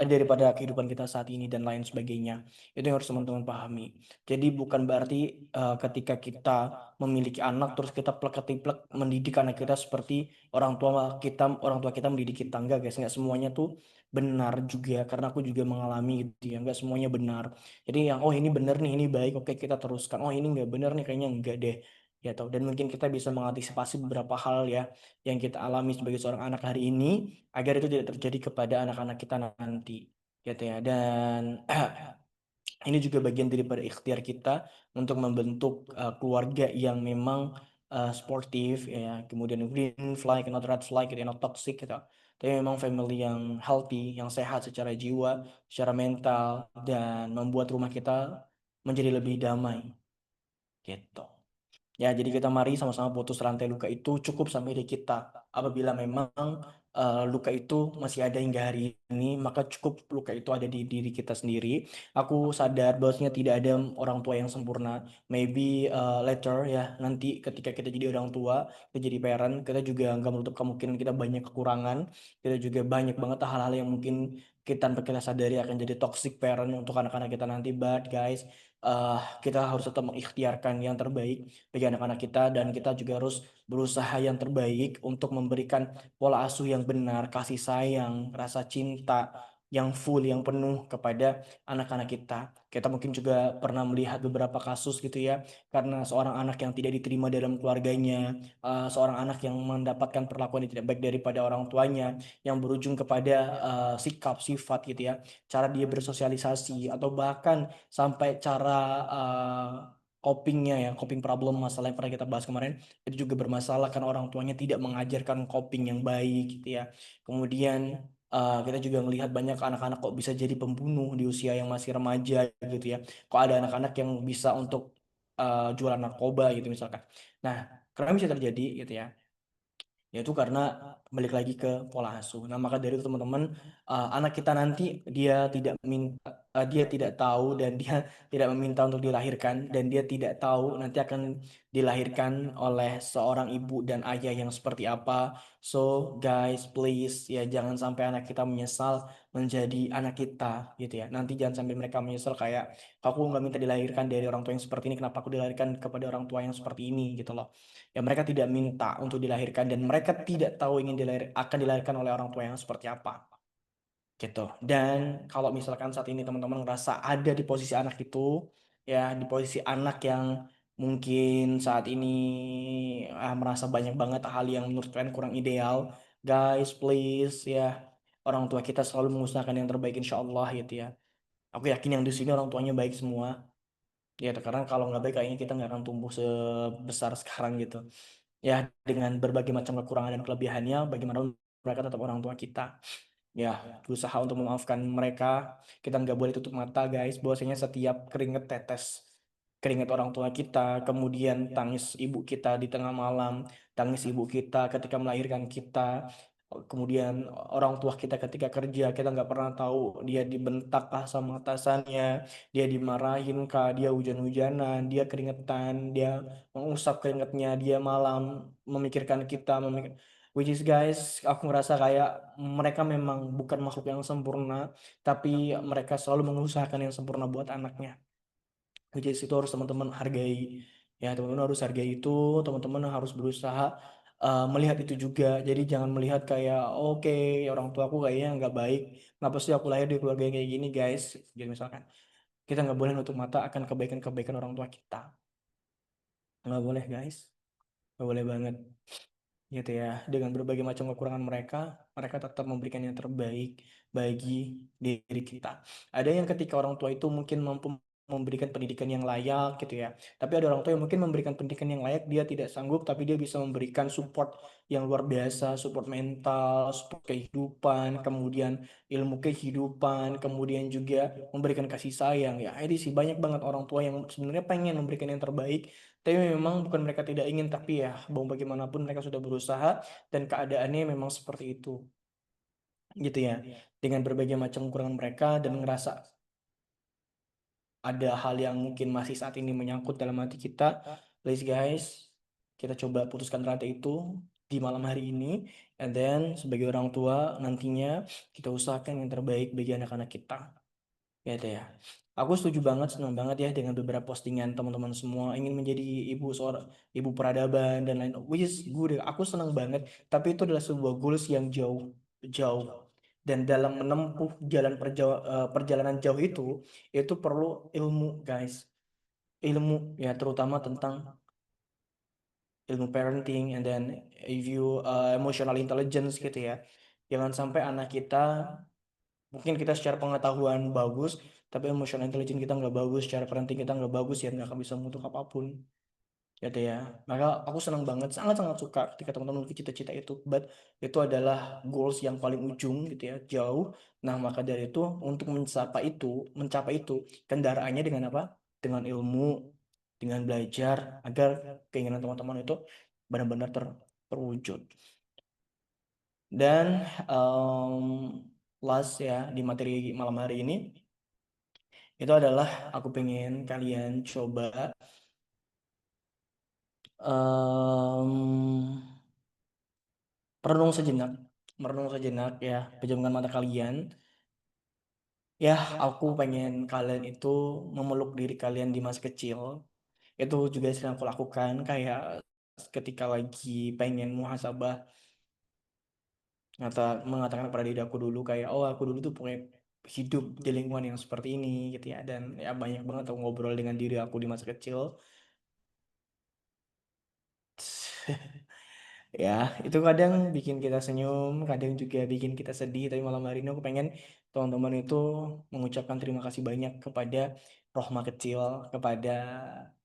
daripada kehidupan kita saat ini dan lain sebagainya. Itu yang harus teman-teman pahami. Jadi bukan berarti ketika kita memiliki anak terus kita plek-ketiplek mendidik anak kita seperti orang tua kita mendidik kita. Enggak guys, enggak semuanya tuh benar juga, karena aku juga mengalami gitu ya, enggak semuanya benar. Jadi yang oh ini benar nih, ini baik, oke kita teruskan. Oh ini enggak benar nih, kayaknya enggak deh. Ya tahu, dan mungkin kita bisa mengantisipasi beberapa hal ya yang kita alami sebagai seorang anak hari ini agar itu tidak terjadi kepada anak-anak kita nanti gitu ya. Dan ini juga bagian daripada ikhtiar kita untuk membentuk keluarga yang memang sportif ya, kemudian green flag, not red flag gitu ya, not toxic gitu. Tapi memang family yang healthy, yang sehat secara jiwa, secara mental, dan membuat rumah kita menjadi lebih damai gitu. Ya, jadi kita mari sama-sama putus rantai luka itu cukup sampai di kita. Apabila memang luka itu masih ada hingga hari ini, maka cukup luka itu ada di diri kita sendiri. Aku sadar bahwasanya tidak ada orang tua yang sempurna. Maybe later ya, nanti ketika kita jadi orang tua, kita jadi parent, kita juga nggak menutup kemungkinan kita banyak kekurangan. Kita juga banyak banget hal-hal yang mungkin kita tanpa kita sadari akan jadi toxic parent untuk anak-anak kita nanti. But guys, kita harus tetap mengikhtiarkan yang terbaik bagi anak-anak kita, dan kita juga harus berusaha yang terbaik untuk memberikan pola asuh yang benar, kasih sayang, rasa cinta yang full, yang penuh kepada anak-anak kita. Kita mungkin juga pernah melihat beberapa kasus gitu ya, karena seorang anak yang tidak diterima dalam keluarganya, seorang anak yang mendapatkan perlakuan yang tidak baik daripada orang tuanya, yang berujung kepada sikap, sifat gitu ya, cara dia bersosialisasi, atau bahkan sampai cara copingnya ya, coping problem, masalah yang pernah kita bahas kemarin, itu juga bermasalah karena orang tuanya tidak mengajarkan coping yang baik gitu ya. Kemudian kita juga melihat banyak anak-anak kok bisa jadi pembunuh di usia yang masih remaja gitu ya. Kok ada anak-anak yang bisa untuk jualan narkoba gitu misalkan. Nah, kenapa bisa terjadi gitu ya? Yaitu karena balik lagi ke pola asuh. Nah, maka dari itu teman-teman, anak kita nanti dia tidak tahu, dan dia tidak meminta untuk dilahirkan, dan dia tidak tahu nanti akan dilahirkan oleh seorang ibu dan ayah yang seperti apa. So, guys, please ya jangan sampai anak kita menyesal menjadi anak kita gitu ya. Nanti jangan sampai mereka menyesal kayak aku nggak minta dilahirkan dari orang tua yang seperti ini, kenapa aku dilahirkan kepada orang tua yang seperti ini gitu loh. Ya mereka tidak minta untuk dilahirkan, dan mereka tidak tahu akan dilahirkan oleh orang tua yang seperti apa gitu. Dan kalau misalkan saat ini teman-teman ngerasa ada di posisi anak itu, ya di posisi anak yang mungkin saat ini merasa banyak banget hal yang menurut kalian kurang ideal, guys please ya, orang tua kita selalu mengusahakan yang terbaik insya Allah gitu ya. Aku yakin yang di sini orang tuanya baik semua. Ya, karena kalau nggak baik kayaknya kita nggak akan tumbuh sebesar sekarang gitu. Ya, dengan berbagai macam kekurangan dan kelebihannya, bagaimana mereka tetap orang tua kita. Ya, berusaha untuk memaafkan mereka. Kita nggak boleh tutup mata, guys. Bahwasanya setiap keringat tetes, keringat orang tua kita, kemudian tangis ibu kita di tengah malam, tangis ibu kita ketika melahirkan kita, kemudian orang tua kita ketika kerja, kita nggak pernah tahu dia dibentak kah sama atasannya, dia dimarahin kah, dia hujan-hujanan, dia keringetan, dia mengusap keringatnya, dia malam memikirkan kita, which is guys, aku ngerasa kayak mereka memang bukan makhluk yang sempurna, tapi mereka selalu mengusahakan yang sempurna buat anaknya. Which is itu harus teman-teman hargai. Ya, teman-teman harus hargai itu, teman-teman harus berusaha melihat itu juga. Jadi jangan melihat kayak, oke, orang tua aku kayaknya nggak baik. Kenapa sih aku lahir di keluarga yang kayak gini, guys? Jadi misalkan, kita nggak boleh nutup mata akan kebaikan-kebaikan orang tua kita. Nggak boleh, guys. Nggak boleh banget. Gitu ya, dengan berbagai macam kekurangan mereka, mereka tetap memberikan yang terbaik bagi diri kita. Ada yang ketika orang tua itu mungkin mampu memberikan pendidikan yang layak gitu ya, tapi ada orang tua yang mungkin memberikan pendidikan yang layak, dia tidak sanggup, tapi dia bisa memberikan support yang luar biasa, support mental, support kehidupan, kemudian ilmu kehidupan, kemudian juga memberikan kasih sayang ya. Ini sih banyak banget orang tua yang sebenarnya pengen memberikan yang terbaik, tapi memang bukan mereka tidak ingin, tapi ya mau bagaimanapun mereka sudah berusaha, dan keadaannya memang seperti itu gitu ya. Dengan berbagai macam kekurangan mereka, dan ngerasa ada hal yang mungkin masih saat ini menyangkut dalam hati kita, please guys, kita coba putuskan rantai itu. di malam hari ini, and then sebagai orang tua nantinya kita usahakan yang terbaik bagi anak-anak kita. Ya deh ya. Aku setuju banget, senang banget ya dengan beberapa postingan teman-teman semua ingin menjadi seorang ibu peradaban dan lain, which is good. Aku senang banget. Tapi itu adalah sebuah goals yang jauh, jauh. Dan dalam menempuh perjalanan jauh itu perlu ilmu, guys. Ilmu ya, terutama tentang ilmu parenting, and then if you emotional intelligence gitu ya. Jangan sampai anak kita, mungkin kita secara pengetahuan bagus, tapi emotional intelligence kita nggak bagus, secara parenting kita nggak bagus, ya nggak akan bisa menentuk apapun. Gitu ya. Maka aku senang banget, sangat-sangat suka ketika teman-teman memiliki cita-cita itu. But itu adalah goals yang paling ujung gitu ya, jauh. Nah, maka dari itu untuk mencapai itu, kendaraannya dengan apa? Dengan ilmu, dengan belajar agar keinginan teman-teman itu benar-benar terwujud. Dan last ya di materi malam hari ini itu adalah aku pengen kalian coba em, merenung sejenak, merenung sejenak ya, pejamkan mata kalian. Ya, aku pengen kalian itu memeluk diri kalian di masa kecil. Itu juga sering aku lakukan, kayak ketika lagi pengen muhasabah, mengatakan kepada diri aku dulu kayak, oh aku dulu tuh punya hidup di lingkungan yang seperti ini gitu ya. Dan ya banyak banget aku ngobrol dengan diri aku di masa kecil. Ya, itu kadang bikin kita senyum, kadang juga bikin kita sedih. Tapi malam hari ini aku pengen teman-teman itu mengucapkan terima kasih banyak kepada Rohma kecil, kepada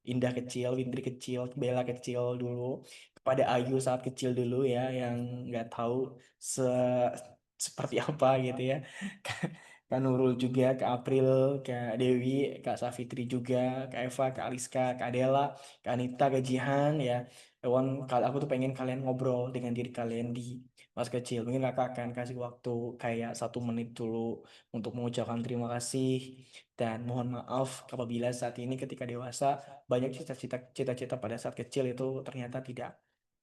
Indah kecil, Windri kecil, Bella kecil dulu, kepada Ayu saat kecil dulu ya, yang nggak tahu se seperti apa gitu ya. Kak Nurul juga, Kak April, Kak Dewi, Kak Safitri juga, Kak Eva, Kak Aliska, Kak Adela, Kak Anita, Kak Jihan ya. Kalau aku tuh pengen kalian ngobrol dengan diri kalian di masa kecil. Mungkin kakak akan kasih waktu kayak 1 menit dulu untuk mengucapkan terima kasih dan mohon maaf apabila saat ini ketika dewasa banyak cita-cita pada saat kecil itu ternyata tidak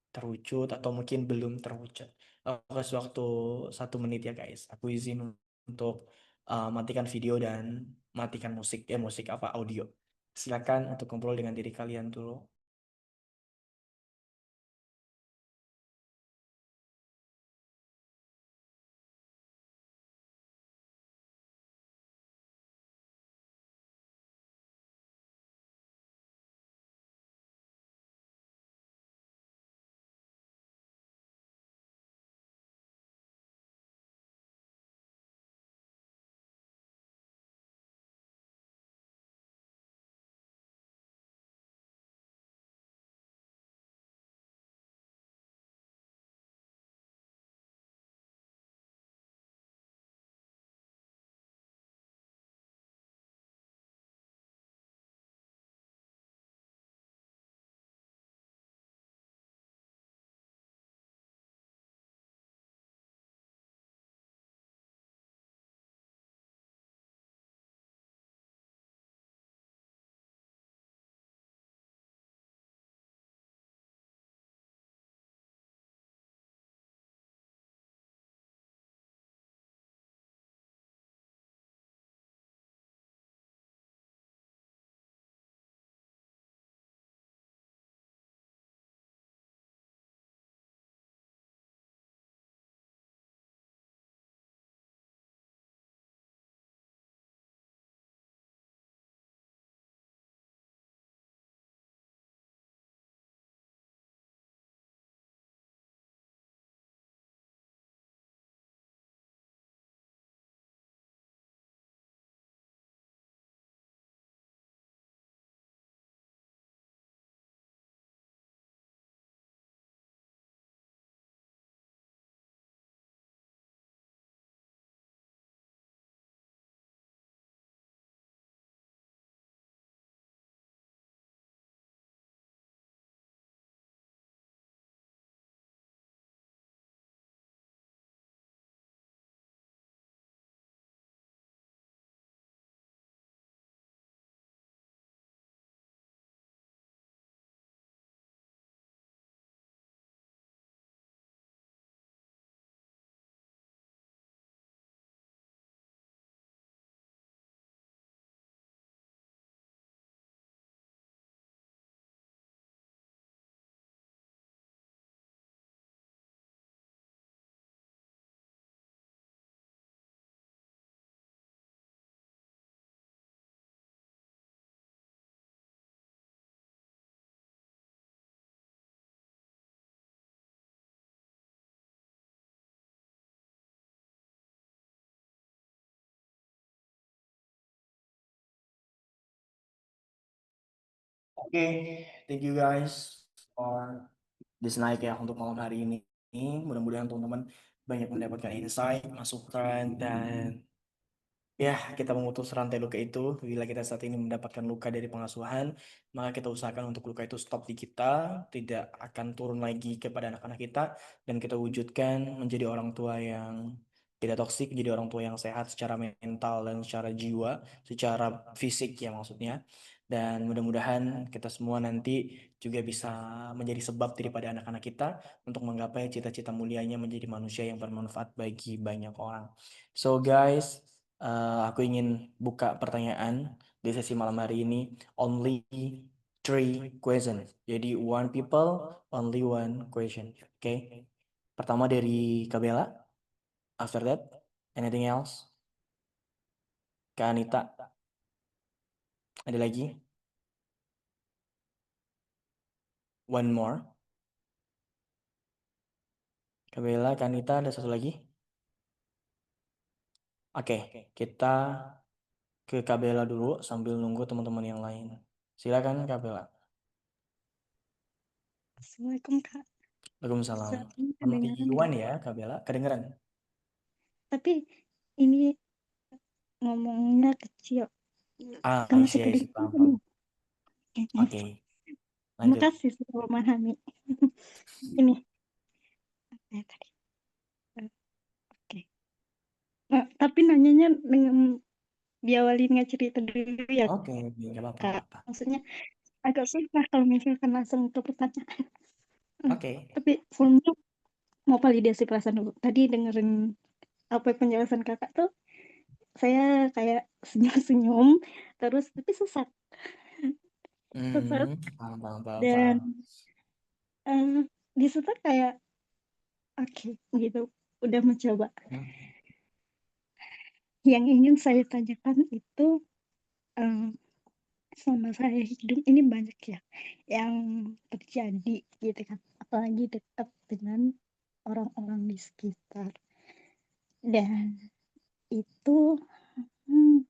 terwujud atau mungkin belum terwujud. Aku kasih waktu 1 menit ya guys. Aku izin untuk matikan video dan matikan musik apa audio. Silakan untuk ngobrol dengan diri kalian dulu. Oke, thank you guys for this night ya untuk malam hari ini. Mudah-mudahan teman-teman banyak mendapatkan insight, masukan, dan ya, kita memutus rantai luka itu. Bila kita saat ini mendapatkan luka dari pengasuhan, maka kita usahakan untuk luka itu stop di kita, tidak akan turun lagi kepada anak-anak kita, dan kita wujudkan menjadi orang tua yang tidak toksik, menjadi orang tua yang sehat secara mental dan secara jiwa, secara fisik ya maksudnya. Dan mudah-mudahan kita semua nanti juga bisa menjadi sebab daripada anak-anak kita untuk menggapai cita-cita mulianya menjadi manusia yang bermanfaat bagi banyak orang. So guys, aku ingin buka pertanyaan di sesi malam hari ini. Only three question. Jadi one people, only one question. Oke. Pertama dari Kabela. After that, anything else? Kak Anita, ada lagi? One more. Kabela, Kak Anita, ada satu lagi? Oke, kita ke Kabela dulu sambil nunggu teman-teman yang lain. Silakan Kabela. Assalamualaikum Kak. Waalaikumsalam. Saat ini Only kedengaran one nggak? ya Kabela, kedengeran? Tapi ini ngomongnya kecil. Ah, Kan masih isi, isi, kedengaran paham, kan? paham. Oke. Oke, Terima lanjut. kasih sudah memahami. Ini apa ya tadi? Oke. Nah, tapi nanyanya dengan diawali dengan cerita dulu ya Oke, nggak apa-apa, nggak Kak. apa-apa. Maksudnya agak susah kalau misalkan langsung ke pertanyaan. Oke, Tapi sebelumnya mau validasi perasaan dulu. Tadi dengerin apa penjelasan kakak tuh, saya kayak senyum-senyum, terus tapi sesat, sesat paham, paham, paham, dan paham. di situ kayak oke gitu, udah mencoba. Hmm, Yang ingin saya tanyakan itu em, selama saya hidup ini banyak ya yang terjadi gitu kan, apalagi dekat dengan orang-orang di sekitar. Dan itu hmm,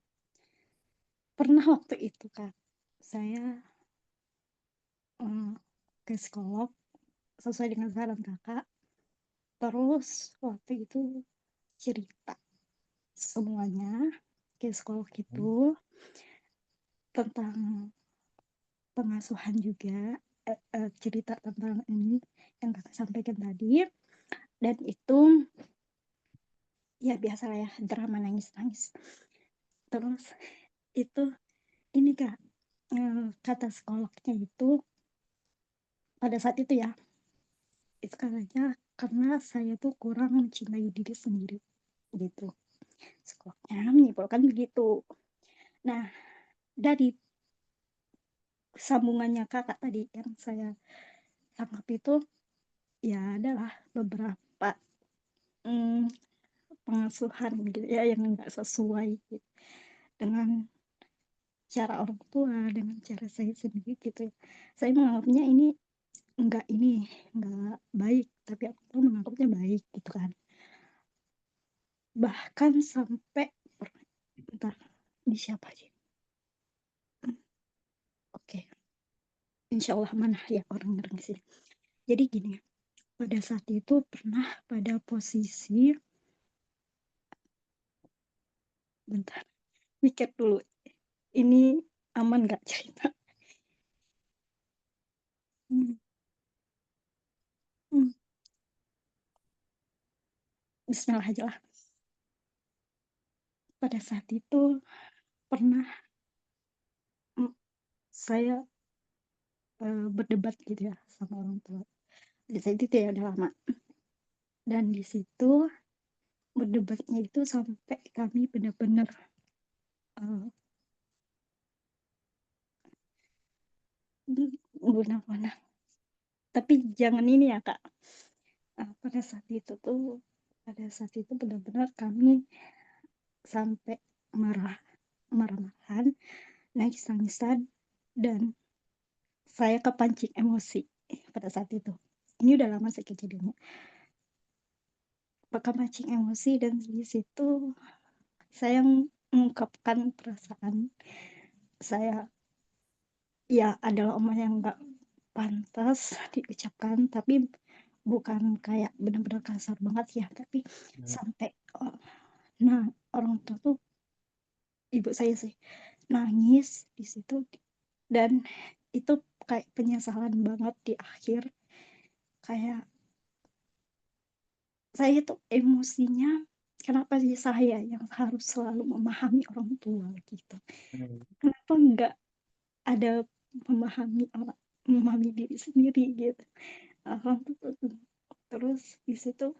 pernah waktu itu Kak, saya ke psikolog sesuai dengan saran Kakak. Terus waktu itu cerita semuanya ke psikolog hmm, itu tentang pengasuhan juga, cerita tentang ini yang Kakak sampaikan tadi, dan itu ya biasa lah ya, drama nangis-nangis. Terus itu ini Kak, kata psikolognya itu pada saat itu ya, itu katanya karena saya tuh kurang mencintai diri sendiri gitu. Psikolognya menyimpulkan begitu. Nah, dari sambungannya Kakak tadi yang saya tangkap itu ya adalah beberapa mm, pengasuhan gitu ya yang nggak sesuai gitu, dengan cara orang tua, dengan cara saya sendiri gitu ya. Saya menganggapnya ini nggak baik, tapi aku tuh menganggapnya baik gitu kan. Bahkan sampai bentar, ini siapa sih? Oke, insya Allah mana ya orang sini. Jadi gini, pada saat itu pernah pada posisi, bentar, mikir dulu, ini aman nggak cerita? Hmm, hmm, Bismillah aja lah. Pada saat itu pernah mm, saya berdebat gitu ya sama orang tua. Di saat itu ya udah lama. Dan di situ berdebatnya itu sampai kami benar-benar uh, benar-benar. Tapi jangan ini ya Kak. Pada saat itu tuh, pada saat itu benar-benar kami sampai marah, marah-marahan, nangis-nangisan, dan saya kepancing emosi pada saat itu. Ini udah lama sih kejadiannya. Kepancing emosi dan di situ saya mengungkapkan perasaan saya ya adalah omongan yang nggak pantas diucapkan, tapi bukan kayak benar-benar kasar banget ya, tapi Hmm. sampai oh, nah orang tua tuh ibu saya sih nangis di situ, dan itu kayak penyesalan banget di akhir, kayak saya tuh emosinya kenapa sih saya yang harus selalu memahami orang tua gitu, Hmm. kenapa nggak ada memahami diri sendiri gitu. Terus di situ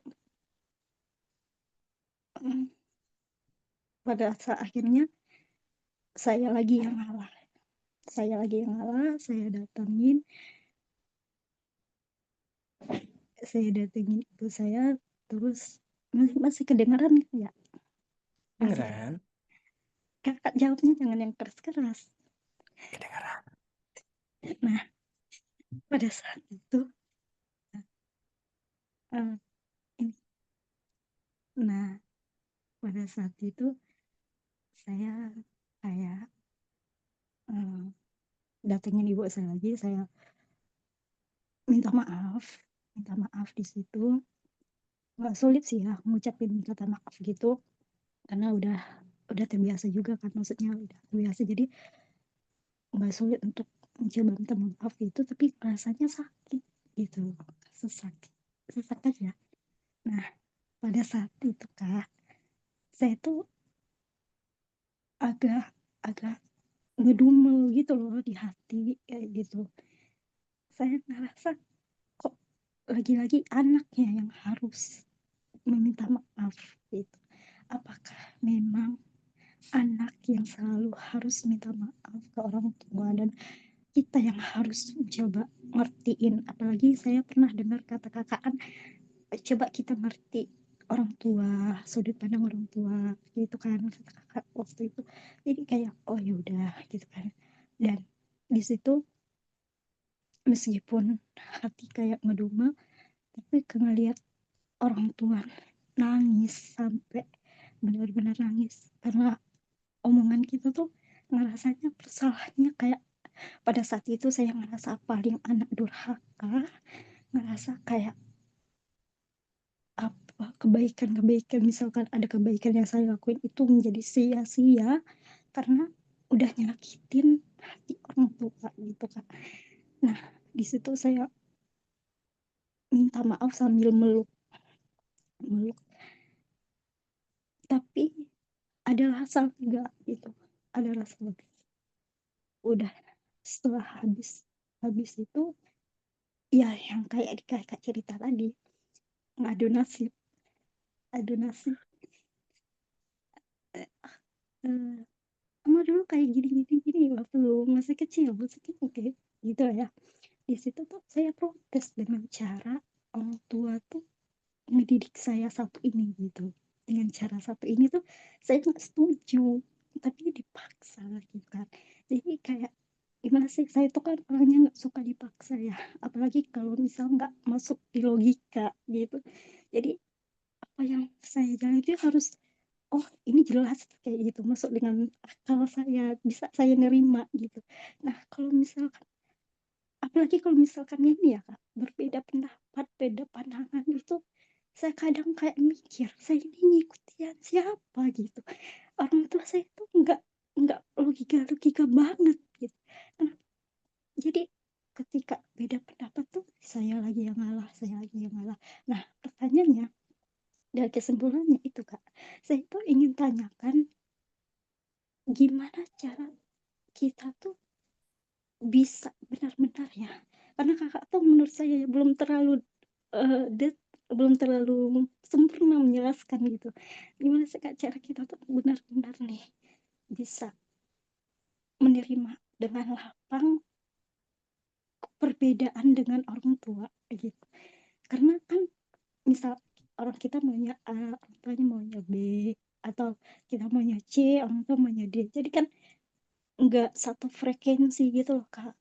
mm, pada saat akhirnya saya lagi yang ngalah, saya datangin, ibu saya, terus masih kedengaran ya, masih Beneran? kakak jawabnya jangan yang keras-keras. Kedengaran. Nah pada saat itu eh, ini nah pada saat itu saya kayak eh, datengin ibu saya lagi, saya minta maaf, di situ nggak sulit sih ya ngucapin kata maaf gitu, karena udah terbiasa juga kan, maksudnya udah terbiasa, jadi nggak sulit untuk mencoba minta maaf gitu, tapi rasanya sakit gitu, sesak sesak aja. Nah pada saat itu kak, saya tuh agak agak ngedumel gitu loh di hati kayak gitu, saya ngerasa kok lagi-lagi anaknya yang harus meminta maaf gitu, apakah memang anak yang selalu harus minta maaf ke orang tua, dan kita yang harus coba ngertiin, apalagi saya pernah dengar kata kakaan, coba kita ngerti orang tua, sudut pandang orang tua gitu kan, kata kakak waktu itu, jadi kayak oh ya udah gitu kan. Dan di situ meskipun hati kayak ngedumel, tapi ngeliat orang tua nangis sampai benar-benar nangis karena omongan kita tuh, ngerasanya bersalahnya kayak pada saat itu saya ngerasa paling anak durhaka, ngerasa kayak apa kebaikan-kebaikan, misalkan ada kebaikan yang saya lakuin itu menjadi sia-sia karena udah nyakitin hati orang tua gitu kan. Nah di situ saya minta maaf sambil meluk meluk, tapi ada rasa lega gitu, ada rasa lega. Udah setelah habis habis itu ya yang kayak di kakak cerita tadi, ngadu nasib, adu nasib, eh, sama dulu kayak gini gini gini waktu masih kecil kayak gitu ya. Di situ tuh saya protes dengan cara orang tua tuh ngedidik saya satu ini gitu, dengan cara satu ini tuh saya nggak setuju, tapi dipaksa gitu kan. Jadi kayak gimana sih, saya tuh kan orangnya nggak suka dipaksa ya, apalagi kalau misal nggak masuk di logika gitu. Jadi apa yang saya jalan itu harus, oh ini jelas kayak gitu, masuk dengan akal saya, bisa saya nerima gitu. Nah kalau misalkan, apalagi kalau misalkan ini ya kak, berbeda pendapat, beda pandangan itu, saya kadang kayak mikir saya ini ngikutin siapa gitu, orang tua saya tuh nggak logika logika banget gitu. Nah, jadi ketika beda pendapat tuh saya lagi yang ngalah, nah pertanyaannya, dari kesimpulannya itu kak, saya tuh ingin tanyakan gimana cara kita tuh bisa benar-benar ya, karena kakak tuh menurut saya ya belum terlalu belum terlalu sempurna menjelaskan gitu, gimana sih kak cara kita tuh benar-benar nih bisa menerima dengan lapang perbedaan dengan orang tua gitu, karena kan misal orang kita maunya A, orang tuanya maunya B, atau kita maunya C, orang tua maunya D, jadi kan nggak satu frekuensi gitu loh kak.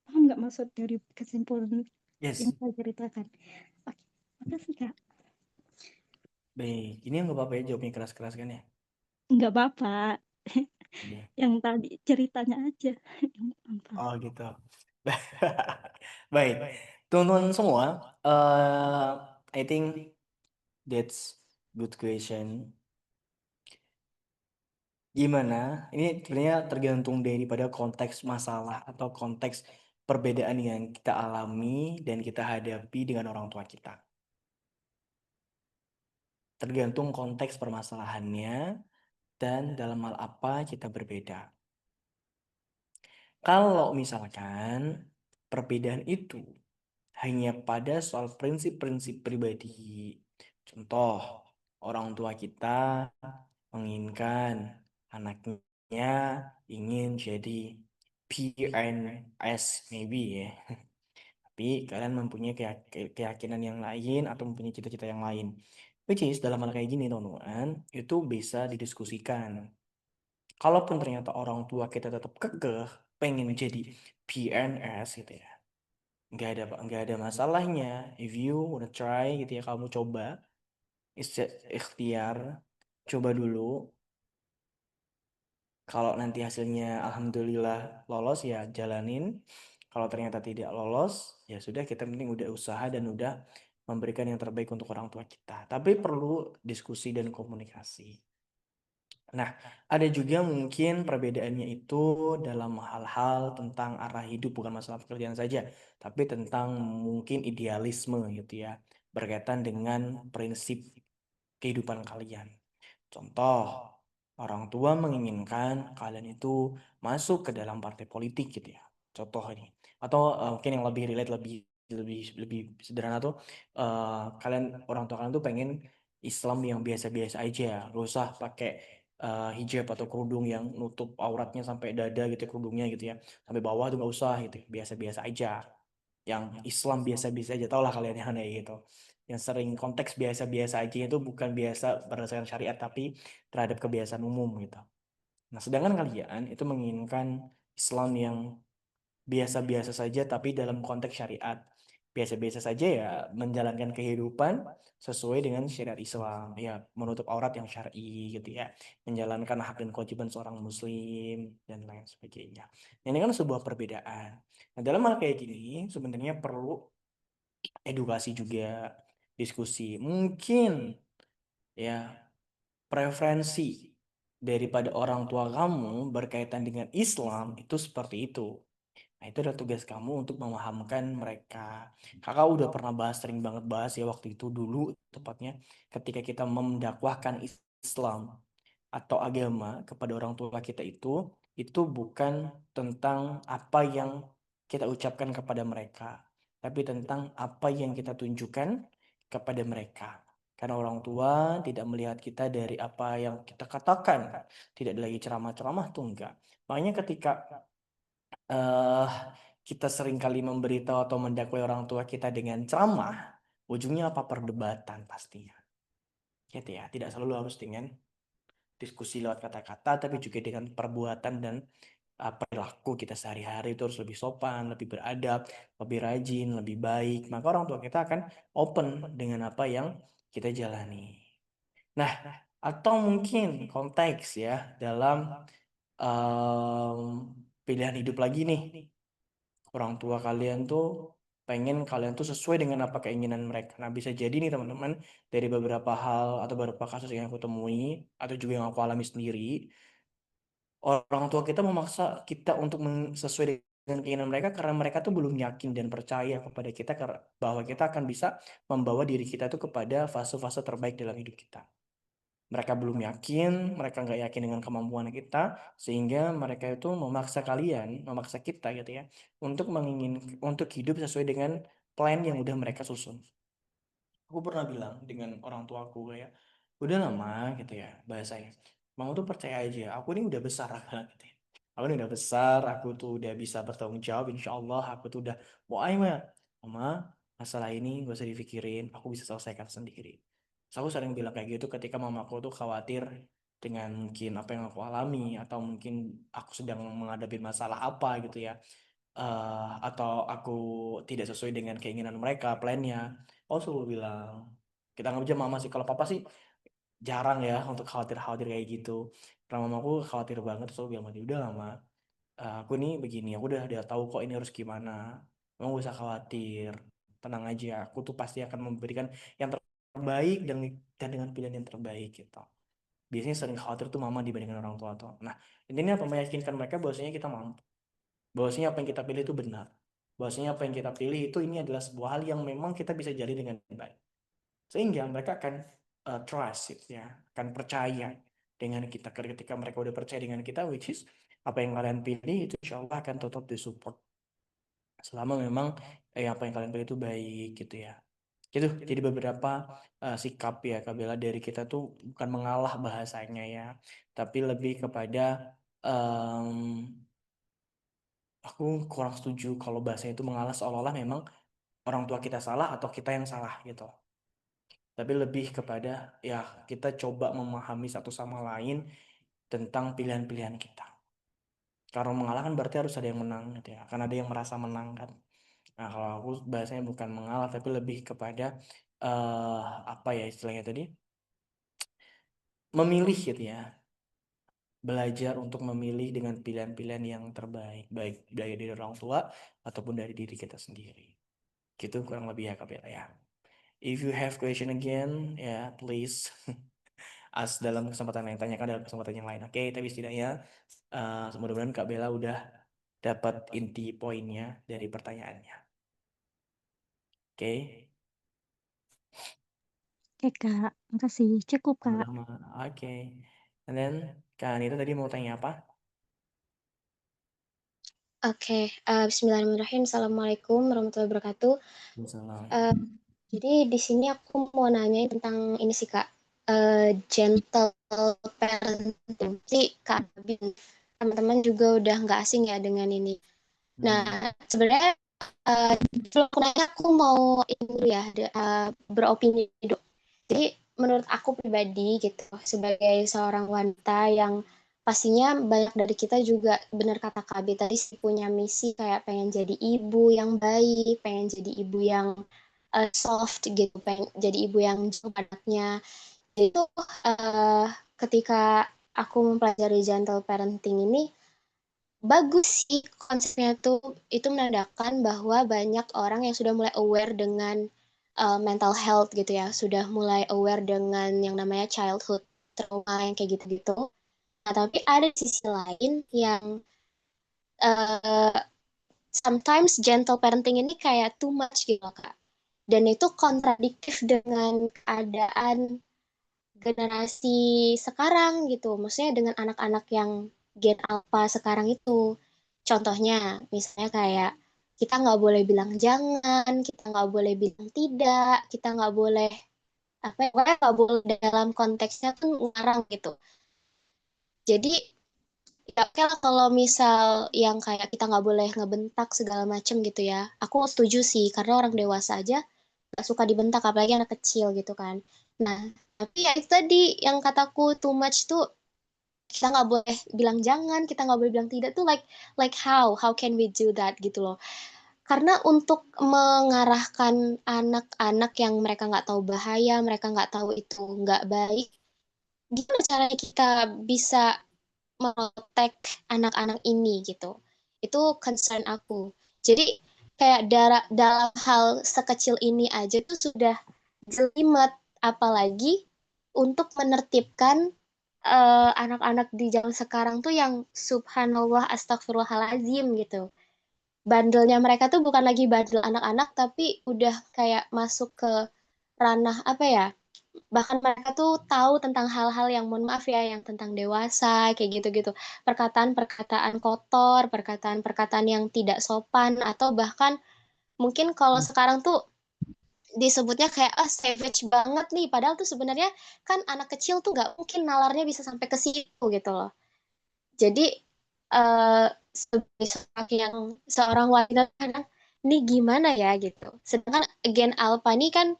Paham nggak maksud dari kesimpulan yang Yes. saya ceritakan? Oke, makasih kak. Baik, ini nggak apa-apa ya jawabnya keras-keras kan ya? Nggak apa-apa. Iya. Yang tadi ceritanya aja yang apa. Oh gitu. Baik, teman-teman semua, I think that's good question. Gimana? Ini sebenarnya tergantung daripada konteks masalah atau konteks perbedaan yang kita alami dan kita hadapi dengan orang tua kita. Tergantung konteks permasalahannya dan dalam hal apa kita berbeda. Kalau misalkan perbedaan itu hanya pada soal prinsip-prinsip pribadi, contoh orang tua kita menginginkan anaknya ingin jadi PNS maybe ya. Tapi kalian mempunyai keyakinan yang lain atau mempunyai cita-cita yang lain. Which is dalam hal kayak gini teman-teman, itu bisa didiskusikan. Kalaupun ternyata orang tua kita tetap kekeh pengen jadi PNS gitu ya, nggak ada masalahnya. If you wanna try gitu ya, kamu coba, ikhtiar, coba dulu. Kalau nanti hasilnya alhamdulillah lolos ya jalanin. Kalau ternyata tidak lolos, ya sudah, kita penting udah usaha dan udah memberikan yang terbaik untuk orang tua kita. Tapi perlu diskusi dan komunikasi. Nah, ada juga mungkin perbedaannya itu dalam hal-hal tentang arah hidup, bukan masalah pekerjaan saja, tapi tentang mungkin idealisme gitu ya, berkaitan dengan prinsip kehidupan kalian. Contoh, orang tua menginginkan kalian itu masuk ke dalam partai politik gitu ya. Contoh ini. Atau mungkin yang lebih relate, lebih lebih lebih sederhana tuh, kalian, orang tua kalian tuh pengen Islam yang biasa-biasa aja, gak usah pakai hijab atau kerudung yang nutup auratnya sampai dada gitu ya, kerudungnya gitu ya, sampai bawah tuh gak usah gitu, biasa-biasa aja, yang Islam biasa-biasa aja, tau lah kalian yang aneh gitu, yang sering konteks biasa-biasa aja itu bukan biasa berdasarkan syariat tapi terhadap kebiasaan umum gitu. Nah, sedangkan kalian itu menginginkan Islam yang biasa-biasa saja tapi dalam konteks syariat. Biasa-biasa saja ya, menjalankan kehidupan sesuai dengan syariat Islam. Ya, menutup aurat yang syar'i gitu ya. Menjalankan hak dan kewajiban seorang muslim dan lain sebagainya. Nah, ini kan sebuah perbedaan. Nah, dalam hal kayak gini sebenarnya perlu edukasi juga, diskusi. Mungkin ya, preferensi daripada orang tua kamu berkaitan dengan Islam itu seperti itu. Nah, itu adalah tugas kamu untuk memahamkan mereka. Kakak udah pernah bahas, sering banget bahas ya waktu itu dulu, tepatnya ketika kita mendakwahkan Islam atau agama kepada orang tua kita, itu bukan tentang apa yang kita ucapkan kepada mereka, tapi tentang apa yang kita tunjukkan kepada mereka. Karena orang tua tidak melihat kita dari apa yang kita katakan, tidak lagi ceramah-ceramah tuh enggak. Makanya ketika eh kita seringkali memberitahu atau mendakwai orang tua kita dengan ceramah, ujungnya apa? Perdebatan pastinya. Gitu ya, tidak selalu harus dengan diskusi lewat kata-kata, tapi juga dengan perbuatan dan perilaku kita sehari-hari itu harus lebih sopan, lebih beradab, lebih rajin, lebih baik. Maka orang tua kita akan open dengan apa yang kita jalani. Nah, atau mungkin konteks ya dalam em, pilihan hidup lagi nih. Orang tua kalian tuh pengen kalian tuh sesuai dengan apa keinginan mereka. Nah, bisa jadi nih teman-teman, dari beberapa hal atau beberapa kasus yang aku temui atau juga yang aku alami sendiri, orang tua kita memaksa kita untuk sesuai dengan keinginan mereka karena mereka tuh belum yakin dan percaya kepada kita bahwa kita akan bisa membawa diri kita tuh kepada fase-fase terbaik dalam hidup kita. Mereka belum yakin, mereka nggak yakin dengan kemampuan kita, sehingga mereka itu memaksa kalian, memaksa kita gitu ya, untuk hidup sesuai dengan plan yang udah mereka susun. Aku pernah bilang dengan orang tua aku kayak, udah lama gitu ya bahasanya. Mau tuh percaya aja, aku ini udah besar kan gitu ya. Aku ini udah besar, aku tuh udah bisa bertanggung jawab, insya Allah aku tuh udah mau aima. Mama, masalah ini gak usah dipikirin, aku bisa selesaikan sendiri. So, aku sering bilang kayak gitu ketika mamaku tuh khawatir dengan mungkin apa yang aku alami, atau mungkin aku sedang menghadapi masalah apa gitu ya, atau aku tidak sesuai dengan keinginan mereka, plannya. Oh, selalu bilang, kita nggak bisa mama sih. Kalau papa sih jarang ya untuk khawatir-khawatir kayak gitu. Karena mamaku khawatir banget, terus aku bilang sama dia, udah lama, aku nih begini, aku udah tahu kok ini harus gimana. Kamu gak usah khawatir, tenang aja. Aku tuh pasti akan memberikan yang terbaik dan dengan pilihan yang terbaik gitu. Biasanya sering khawatir tuh mama dibandingkan orang tua tuh. Nah, intinya apa meyakinkan mereka bahwasanya kita mampu, bahwasanya apa yang kita pilih itu benar, bahwasanya apa yang kita pilih itu ini adalah sebuah hal yang memang kita bisa jalin dengan baik. Sehingga mereka akan trust it, ya, akan percaya dengan kita. Ketika mereka udah percaya dengan kita, which is apa yang kalian pilih itu insya Allah akan tetap disupport selama memang apa yang kalian pilih itu baik gitu ya. Gitu. Jadi beberapa sikap ya Kak Bella dari kita tuh bukan mengalah bahasanya ya, tapi lebih kepada em, aku kurang setuju kalau bahasanya itu mengalah seolah-olah memang orang tua kita salah atau kita yang salah gitu. Tapi lebih kepada ya kita coba memahami satu sama lain tentang pilihan-pilihan kita. Kalau mengalah kan berarti harus ada yang menang gitu ya. Karena ada yang merasa menang kan. Nah, kalau aku bahasanya bukan mengalah tapi lebih kepada eh apa ya istilahnya tadi? Memilih gitu ya. Belajar untuk memilih dengan pilihan-pilihan yang terbaik, baik dari orang tua ataupun dari diri kita sendiri. Gitu kurang lebih ya Kak Bella ya. If you have question again, ya please ask dalam kesempatan lain, tanyakan dalam kesempatan yang lain. Oke, tapi setidaknya mudah-mudahan Kak Bella udah dapat inti poinnya dari pertanyaannya. Oke, Oke Kak, makasih. Cukup Kak. sama-sama. Oke, and then Kak Anita tadi mau tanya apa? Oke, bismillahirrahmanirrahim. Assalamualaikum warahmatullahi wabarakatuh. Misalnya. Eh, jadi di sini aku mau nanya tentang ini sih Kak, gentle parenting. Jadi Kak Bin, teman-teman juga udah nggak asing ya dengan ini. Hmm. Nah, sebenarnya eh sebelum aku nanya, aku mau ini dulu ya, beropini dulu. Jadi menurut aku pribadi gitu, sebagai seorang wanita yang pastinya banyak dari kita juga benar kata KB tadi sih punya misi kayak pengen jadi ibu yang baik, pengen jadi ibu yang soft gitu, pengen jadi ibu yang jauh anaknya. Jadi tuh eh, ketika aku mempelajari gentle parenting ini, bagus sih konsepnya tuh, itu menandakan bahwa banyak orang yang sudah mulai aware dengan mental health gitu ya, sudah mulai aware dengan yang namanya childhood trauma yang kayak gitu-gitu. Nah, tapi ada sisi lain yang uh, sometimes gentle parenting ini kayak too much gitu loh, Kak. Dan itu kontradiktif dengan keadaan generasi sekarang gitu. Maksudnya dengan anak-anak yang gen alpha sekarang itu. Contohnya, misalnya kayak kita nggak boleh bilang jangan, kita nggak boleh bilang tidak, kita nggak boleh apa ya, pokoknya nggak boleh dalam konteksnya tuh ngarang gitu. Jadi ya oke lah kalau misal yang kayak kita nggak boleh ngebentak segala macem gitu ya. Aku setuju sih karena orang dewasa aja nggak suka dibentak apalagi anak kecil gitu kan. Nah, tapi ya itu tadi yang kataku too much tuh kita nggak boleh bilang jangan, kita nggak boleh bilang tidak tuh like how can we do that gitu loh. Karena untuk mengarahkan anak-anak yang mereka nggak tahu bahaya, mereka nggak tahu itu nggak baik, gimana caranya kita bisa protek anak-anak ini gitu. Itu concern aku. Jadi kayak dalam hal sekecil ini aja tuh sudah jelimet, apalagi untuk menertibkan anak-anak di zaman sekarang tuh yang subhanallah astagfirullahalazim gitu. Bandelnya mereka tuh bukan lagi bandel anak-anak tapi udah kayak masuk ke ranah apa ya? Bahkan mereka tuh tahu tentang hal-hal yang mohon maaf ya, yang tentang dewasa kayak gitu-gitu. Perkataan-perkataan kotor, perkataan-perkataan yang tidak sopan atau bahkan mungkin kalau sekarang tuh disebutnya kayak ah savage banget nih, padahal tuh sebenarnya kan anak kecil tuh nggak mungkin nalarnya bisa sampai ke situ gitu loh. Jadi sebagai seorang wanita kadang ini gimana ya gitu. Sedangkan Gen Alpha ini kan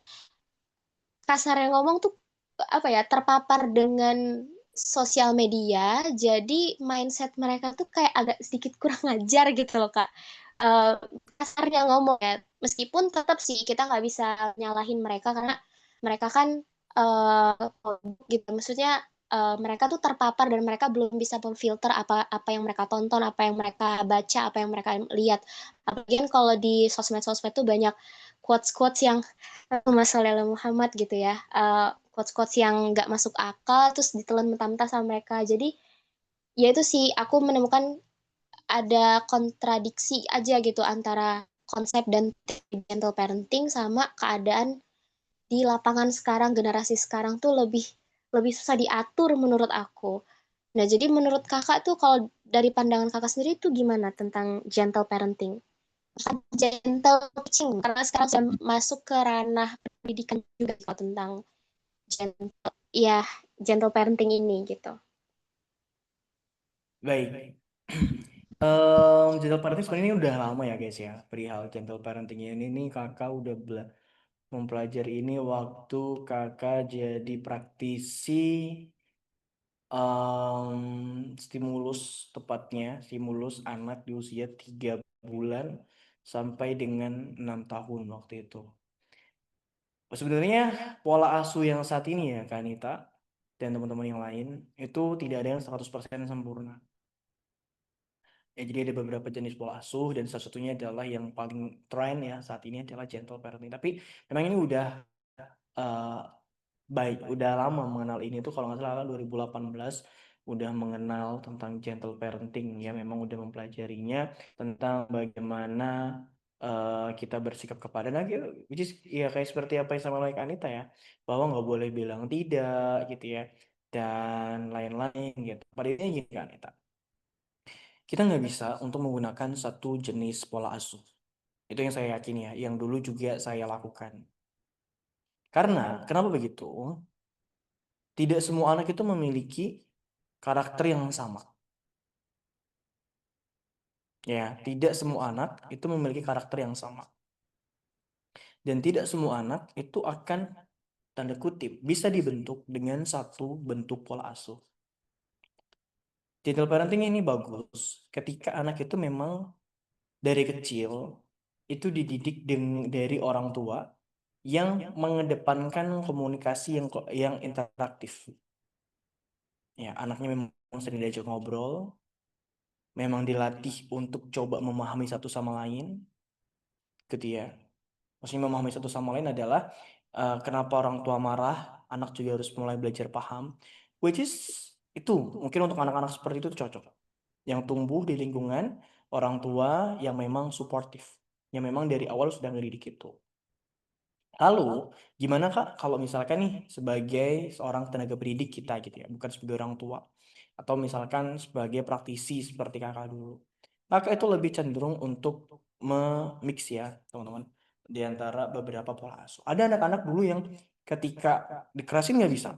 kasarnya ngomong tuh apa ya, terpapar dengan sosial media, jadi mindset mereka tuh kayak agak sedikit kurang ajar gitu loh Kak. Eh, Kasarnya ngomong ya, meskipun tetap sih kita nggak bisa nyalahin mereka karena mereka kan gitu, maksudnya mereka tuh terpapar dan mereka belum bisa memfilter apa apa yang mereka tonton, apa yang mereka baca, apa yang mereka lihat. Apalagi kan kalau di sosmed-sosmed tuh banyak quotes-quotes yang Allahumma sholli ala Muhammad gitu ya. Quotes-quotes yang nggak masuk akal terus ditelan mentah-mentah sama mereka. Jadi ya itu sih aku menemukan ada kontradiksi aja gitu antara konsep dan gentle parenting sama keadaan di lapangan sekarang, generasi sekarang tuh lebih lebih susah diatur menurut aku. Nah, jadi menurut kakak tuh kalau dari pandangan kakak sendiri tuh gimana tentang gentle parenting? Gentle coaching, karena sekarang sudah masuk ke ranah pendidikan juga kalau tentang gentle, ya gentle parenting ini gitu. Baik. Gentle parenting sebenarnya ini udah lama ya guys ya. Perihal gentle parenting ini nih kakak udah mempelajari ini waktu kakak jadi praktisi stimulus, tepatnya stimulus anak di usia 3 bulan sampai dengan 6 tahun waktu itu. Sebenarnya pola asuh yang saat ini ya Kak Anita dan teman-teman yang lain itu tidak ada yang 100% sempurna. Ya, jadi ada beberapa jenis pola asuh dan salah satunya adalah yang paling tren ya saat ini adalah gentle parenting. Tapi memang ini udah eh, baik, udah lama mengenal ini tuh kalau nggak salah 2018 udah mengenal tentang gentle parenting ya, memang udah mempelajarinya tentang bagaimana kita bersikap kepada anak, which is ya kayak seperti apa yang sama like Anita ya, bahwa nggak boleh bilang tidak gitu ya dan lain-lain gitu. Pada intinya gini kan Anita, kita nggak bisa untuk menggunakan satu jenis pola asuh. Itu yang saya yakin ya, yang dulu juga saya lakukan. Karena kenapa begitu? Tidak semua anak itu memiliki karakter yang sama. Ya, tidak semua anak itu memiliki karakter yang sama. Dan tidak semua anak itu akan tanda kutip bisa dibentuk dengan satu bentuk pola asuh. Gentle parenting ini bagus ketika anak itu memang dari kecil itu dididik dari orang tua yang mengedepankan komunikasi yang interaktif. Ya, anaknya memang sering diajak ngobrol, memang dilatih untuk coba memahami satu sama lain, gitu ya. Maksudnya memahami satu sama lain adalah kenapa orang tua marah, anak juga harus mulai belajar paham, which is itu mungkin untuk anak-anak seperti itu cocok, yang tumbuh di lingkungan orang tua yang memang suportif, yang memang dari awal sudah ngedidik itu. Lalu, gimana Kak kalau misalkan nih sebagai seorang tenaga pendidik kita gitu ya, bukan sebagai orang tua, atau misalkan sebagai praktisi seperti Kakak dulu. Kakak itu lebih cenderung untuk memix ya, teman-teman, di antara beberapa pola asuh. Ada anak-anak dulu yang ketika dikerasin nggak bisa,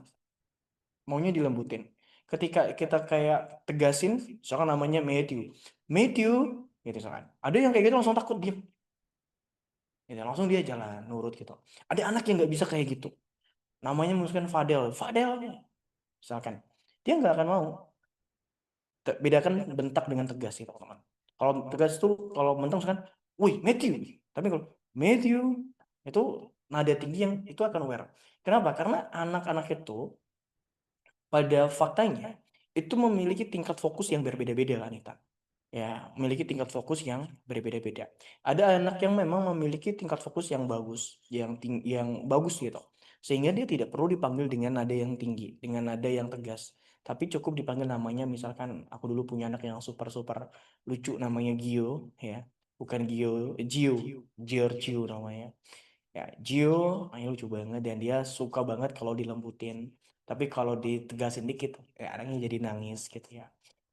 maunya dilembutin. Ketika kita kayak tegasin, misalkan namanya Matthew, Matthew, gitu misalkan. Ada yang kayak gitu langsung takut diam, gitu, langsung dia jalan nurut gitu. Ada anak yang nggak bisa kayak gitu, namanya misalkan Fadel, Fadel misalkan, dia nggak akan mau. Bedakan bentak dengan tegas sih teman-teman. Kalau tegas itu kalau bentak misalkan, wih Matthew, tapi kalau Matthew itu nada tinggi yang itu akan aware. Kenapa? Karena anak-anak itu pada faktanya itu memiliki tingkat fokus yang berbeda-beda kan Nita. Ya, memiliki tingkat fokus yang berbeda-beda. Ada anak yang memang memiliki tingkat fokus yang bagus, yang bagus gitu. Sehingga dia tidak perlu dipanggil dengan nada yang tinggi, dengan nada yang tegas. Tapi cukup dipanggil namanya, misalkan aku dulu punya anak yang super-super lucu namanya Gio, ya. Bukan Gio, Gio, Giorgio namanya. Ya, Gio, anaknya lucu banget dan dia suka banget kalau dilembutin. Tapi kalau ditegasin dikit, ya anaknya jadi nangis gitu ya.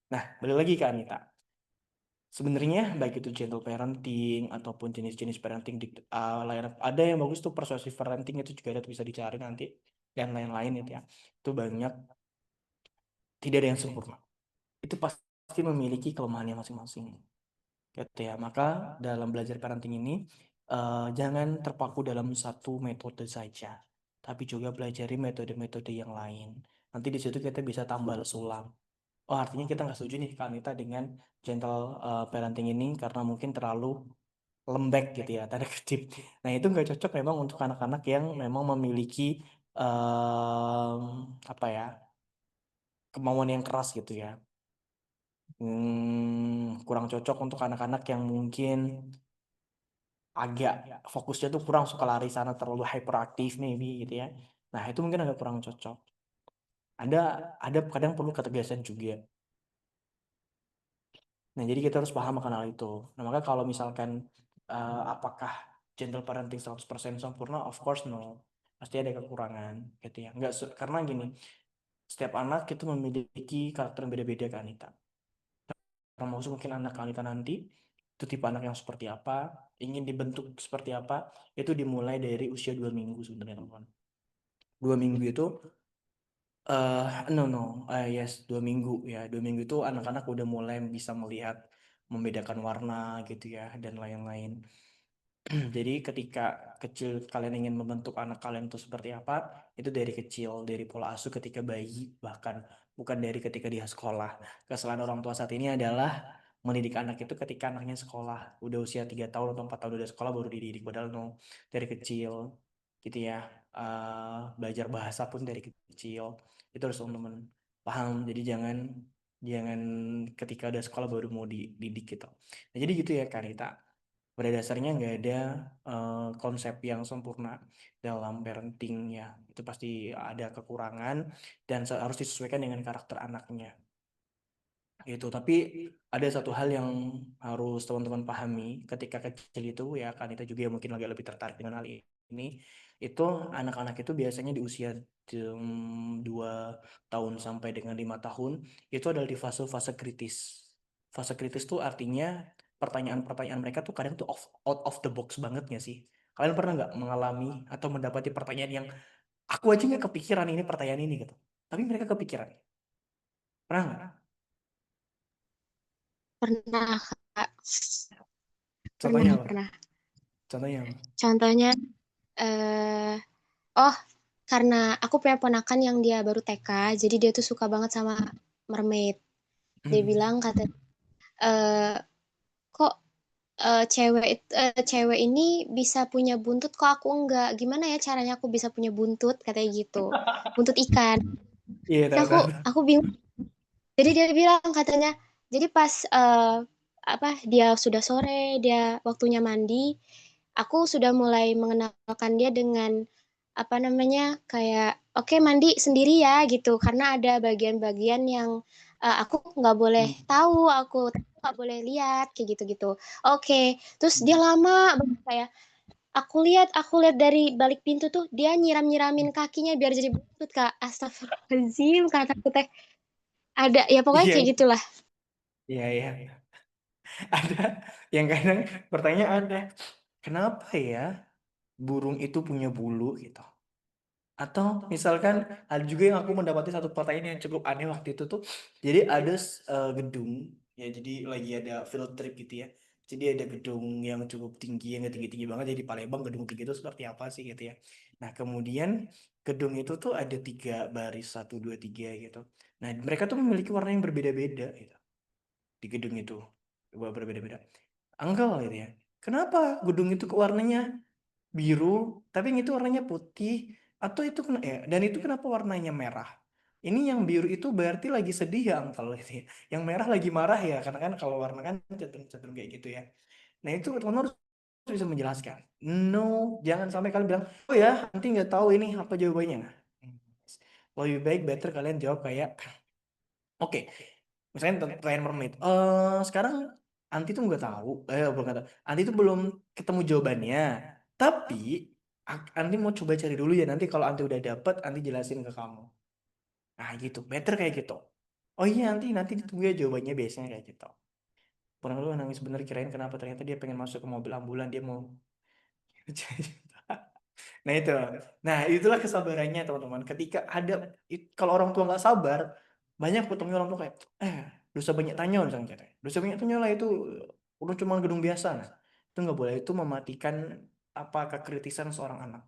Nah, balik lagi ke Anita. Sebenarnya baik itu gentle parenting ataupun jenis-jenis parenting di layanan, ada yang bagus tuh persuasive parenting, itu juga ada tuh, bisa dicari nanti dan lain-lain itu ya. Itu banyak, tidak ada yang sempurna. Itu pasti memiliki kelemahannya masing-masing. Gitu ya. Maka dalam belajar parenting ini jangan terpaku dalam satu metode saja, tapi juga pelajari metode-metode yang lain. Nanti di situ kita bisa tambal sulam. Oh, artinya kita nggak setuju nih Kak Anita dengan gentle parenting ini karena mungkin terlalu lembek gitu ya, tanda kutip. Nah, itu nggak cocok memang untuk anak-anak yang memang memiliki apa ya, kemauan yang keras gitu ya. Kurang cocok untuk anak-anak yang mungkin agak fokusnya tuh kurang, suka lari sana, terlalu hyperaktif maybe gitu ya. Nah, itu mungkin agak kurang cocok. Ada kadang perlu ketegasan juga. Nah, jadi kita harus paham akan hal itu. Nah, maka kalau misalkan apakah gentle parenting 100% sempurna? Of course no. Pasti ada kekurangan gitu ya. Karena gini, setiap anak itu memiliki karakter yang beda-beda kan Anita. Termasuk mungkin anak Anita nanti itu tipe anak yang seperti apa, ingin dibentuk seperti apa, itu dimulai dari usia 2 minggu sebenarnya teman-teman. 2 minggu itu no no yes 2 minggu ya, 2 minggu itu anak-anak udah mulai bisa melihat, membedakan warna gitu ya dan lain-lain. Jadi ketika kecil kalian ingin membentuk anak kalian itu seperti apa, itu dari kecil, dari pola asuh ketika bayi, bahkan bukan dari ketika dia sekolah. Kesalahan orang tua saat ini adalah mendidik anak itu ketika anaknya sekolah, udah usia 3 tahun atau 4 tahun udah sekolah baru dididik, padahal no, dari kecil gitu ya. Belajar bahasa pun dari kecil, itu harus teman-teman paham. Jadi jangan jangan ketika udah sekolah baru mau dididik gitu. Nah, jadi gitu ya Karita. Pada dasarnya nggak ada konsep yang sempurna dalam parenting ya. Itu pasti ada kekurangan dan harus disesuaikan dengan karakter anaknya. Gitu. Tapi ada satu hal yang harus teman-teman pahami ketika kecil itu ya, kan kita juga mungkin agak lebih tertarik dengan hal ini. Itu anak-anak itu biasanya di usia 2 tahun sampai dengan 5 tahun itu adalah di fase-fase kritis. Fase kritis tuh artinya pertanyaan-pertanyaan mereka tuh kadang tuh out of the box banget nggak sih? Kalian pernah nggak mengalami atau mendapati pertanyaan yang aku aja nggak kepikiran ini pertanyaan ini gitu, tapi mereka kepikiran? Pernah nggak? Pernah, Kak. Contohnya Pernah, apa? pernah. Contohnya apa? Contohnya, eh oh, karena aku punya ponakan yang dia baru TK, jadi dia tuh suka banget sama mermaid. Dia bilang kata, eh kok cewek ini bisa punya buntut, kok aku enggak? Gimana ya caranya aku bisa punya buntut? Katanya gitu. Buntut ikan. Iya, Ya tahu aku tahu. aku bingung. Jadi dia bilang katanya, jadi pas apa dia sudah sore, dia waktunya mandi, aku sudah mulai mengenalkan dia dengan apa namanya kayak oke mandi sendiri ya gitu karena ada bagian-bagian yang aku nggak boleh Hmm. tahu, aku nggak boleh lihat kayak gitu-gitu. Oke, terus dia lama banget kayak aku lihat dari balik pintu tuh dia nyiram-nyiramin kakinya biar jadi butut Kak. Astagfirullahaladzim kataku teh ada ya pokoknya Iya, kayak gitulah. iya, iya. Ada yang kadang pertanyaan ada, kenapa ya burung itu punya bulu gitu? Atau misalkan ada juga yang aku mendapati satu pertanyaan yang cukup aneh waktu itu tuh. Jadi ada gedung ya, jadi lagi ada field trip gitu ya. Jadi ada gedung yang cukup tinggi, yang tinggi-tinggi banget. Jadi Palembang gedung tinggi itu seperti apa sih gitu ya. Nah, kemudian gedung itu tuh ada 3 baris, 1, 2, 3 gitu. Nah, mereka tuh memiliki warna yang berbeda-beda gitu di gedung itu. Berbeda-beda. Enggak gitu ya. Kenapa gedung itu ke warnanya biru, tapi yang itu warnanya putih, atau itu dan itu kenapa warnanya merah? Ini yang biru itu berarti lagi sedih ya Uncle gitu ya. Yang merah lagi marah ya, karena kan kalau warna kan cenderung kayak gitu ya. Nah, itu teman harus bisa menjelaskan. No, jangan sampai kalian bilang, oh ya, nanti nggak tahu ini apa jawabannya. Lebih baik better kalian jawab kayak, oke, misalnya pertanyaan mermaid. Sekarang Anti tuh nggak tahu, bukan nggak tahu. Anti tuh belum ketemu jawabannya. Tapi Anti mau coba cari dulu ya. Nanti kalau Anti udah dapet, Anti jelasin ke kamu. Nah gitu, better kayak gitu. Oh iya, nanti ditunggu ya jawabannya, biasanya kayak gitu. Orang lu nangis bener, kirain kenapa, ternyata dia pengen masuk ke mobil ambulan, dia mau. Nah itu, nah itulah kesabarannya teman-teman. Ketika ada, kalau orang tua nggak sabar, banyak ketemu orang tua kayak, dosa banyak tanya misalnya katanya. Dosa banyak tanya lah itu, udah cuma gedung biasa. Nah, itu nggak boleh, itu mematikan apa kekritisan seorang anak.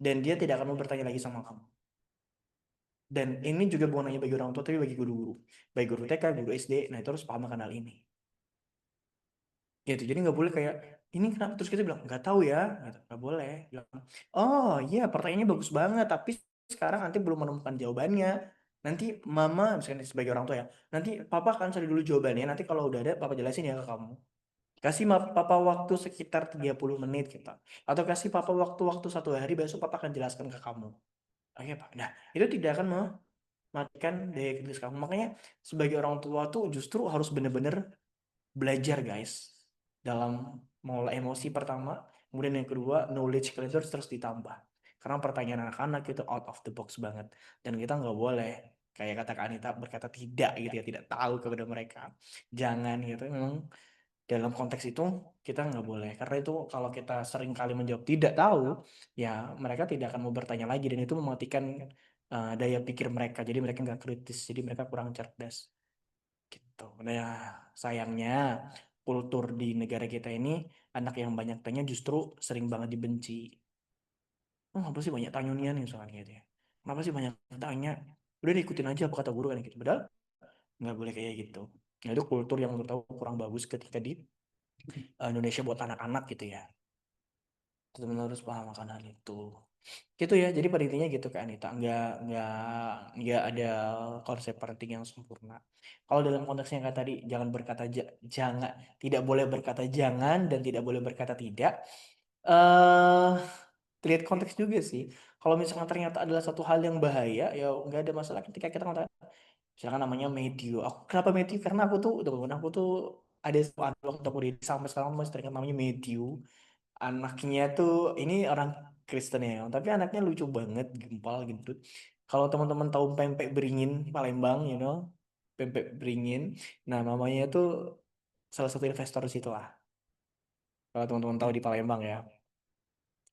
Dan dia tidak akan mau bertanya lagi sama kamu. Dan ini juga bukan hanya bagi orang tua, tapi bagi guru-guru, baik guru TK, guru SD. Nah itu harus paham akan hal ini. Gitu, jadi nggak boleh kayak ini kenapa, terus kita bilang nggak tahu ya, gitu. Nggak boleh bilang, oh iya pertanyaannya bagus banget, tapi sekarang nanti belum menemukan jawabannya. Nanti mama, misalnya sebagai orang tua ya, nanti papa akan cari dulu jawabannya, nanti kalau udah ada papa jelasin ya ke kamu. Kasih papa waktu sekitar 30 menit kita. Atau kasih papa waktu 1 hari, besok papa akan jelaskan ke kamu. Oke Pak. Nah, itu tidak akan mematikan daya kritis kamu. Makanya sebagai orang tua tuh justru harus bener-bener belajar guys. Dalam mengolah emosi pertama, kemudian yang kedua, knowledge kalian itu harus terus ditambah. Karena pertanyaan anak-anak itu out of the box banget. Dan kita nggak boleh, kayak kata Kak Anita, berkata tidak gitu ya, tidak tahu kepada mereka. Jangan gitu, memang dalam konteks itu kita nggak boleh. Karena itu kalau kita sering kali menjawab tidak tahu, ya mereka tidak akan mau bertanya lagi. Dan itu mematikan daya pikir mereka. Jadi mereka nggak kritis, jadi mereka kurang cerdas. Gitu. Nah, sayangnya kultur di negara kita ini anak yang banyak tanya justru sering banget dibenci. Oh, apa sih banyak tanya nih soalnya gitu ya. Kenapa sih banyak tanya? Udah diikutin aja apa kata guru kan gitu. Padahal nggak boleh kayak gitu. Nah, itu kultur yang menurut aku kurang bagus ketika di Indonesia buat anak-anak gitu ya. Teman-teman harus paham akan hal itu. Gitu ya. Jadi pada intinya gitu Kak Anita. Nggak ada konsep parenting yang sempurna. Kalau dalam konteksnya kayak tadi jangan berkata jangan, tidak boleh berkata jangan dan tidak boleh berkata tidak. Eh Lihat konteks juga sih. Kalau misalkan ternyata adalah satu hal yang bahaya, ya nggak ada masalah ketika kita ngatakan, misalkan namanya Matthew. Kenapa Matthew? Karena teman-teman aku tuh ada satu anak waktu aku di sampai sekarang masih teringat namanya Matthew. Anaknya tuh ini orang Kristen ya, tapi anaknya lucu banget, gempal gitu. Kalau teman-teman tahu pempek beringin Palembang, pempek beringin. Nah, mamanya tuh salah satu investor di situ lah. Kalau teman-teman tahu di Palembang ya.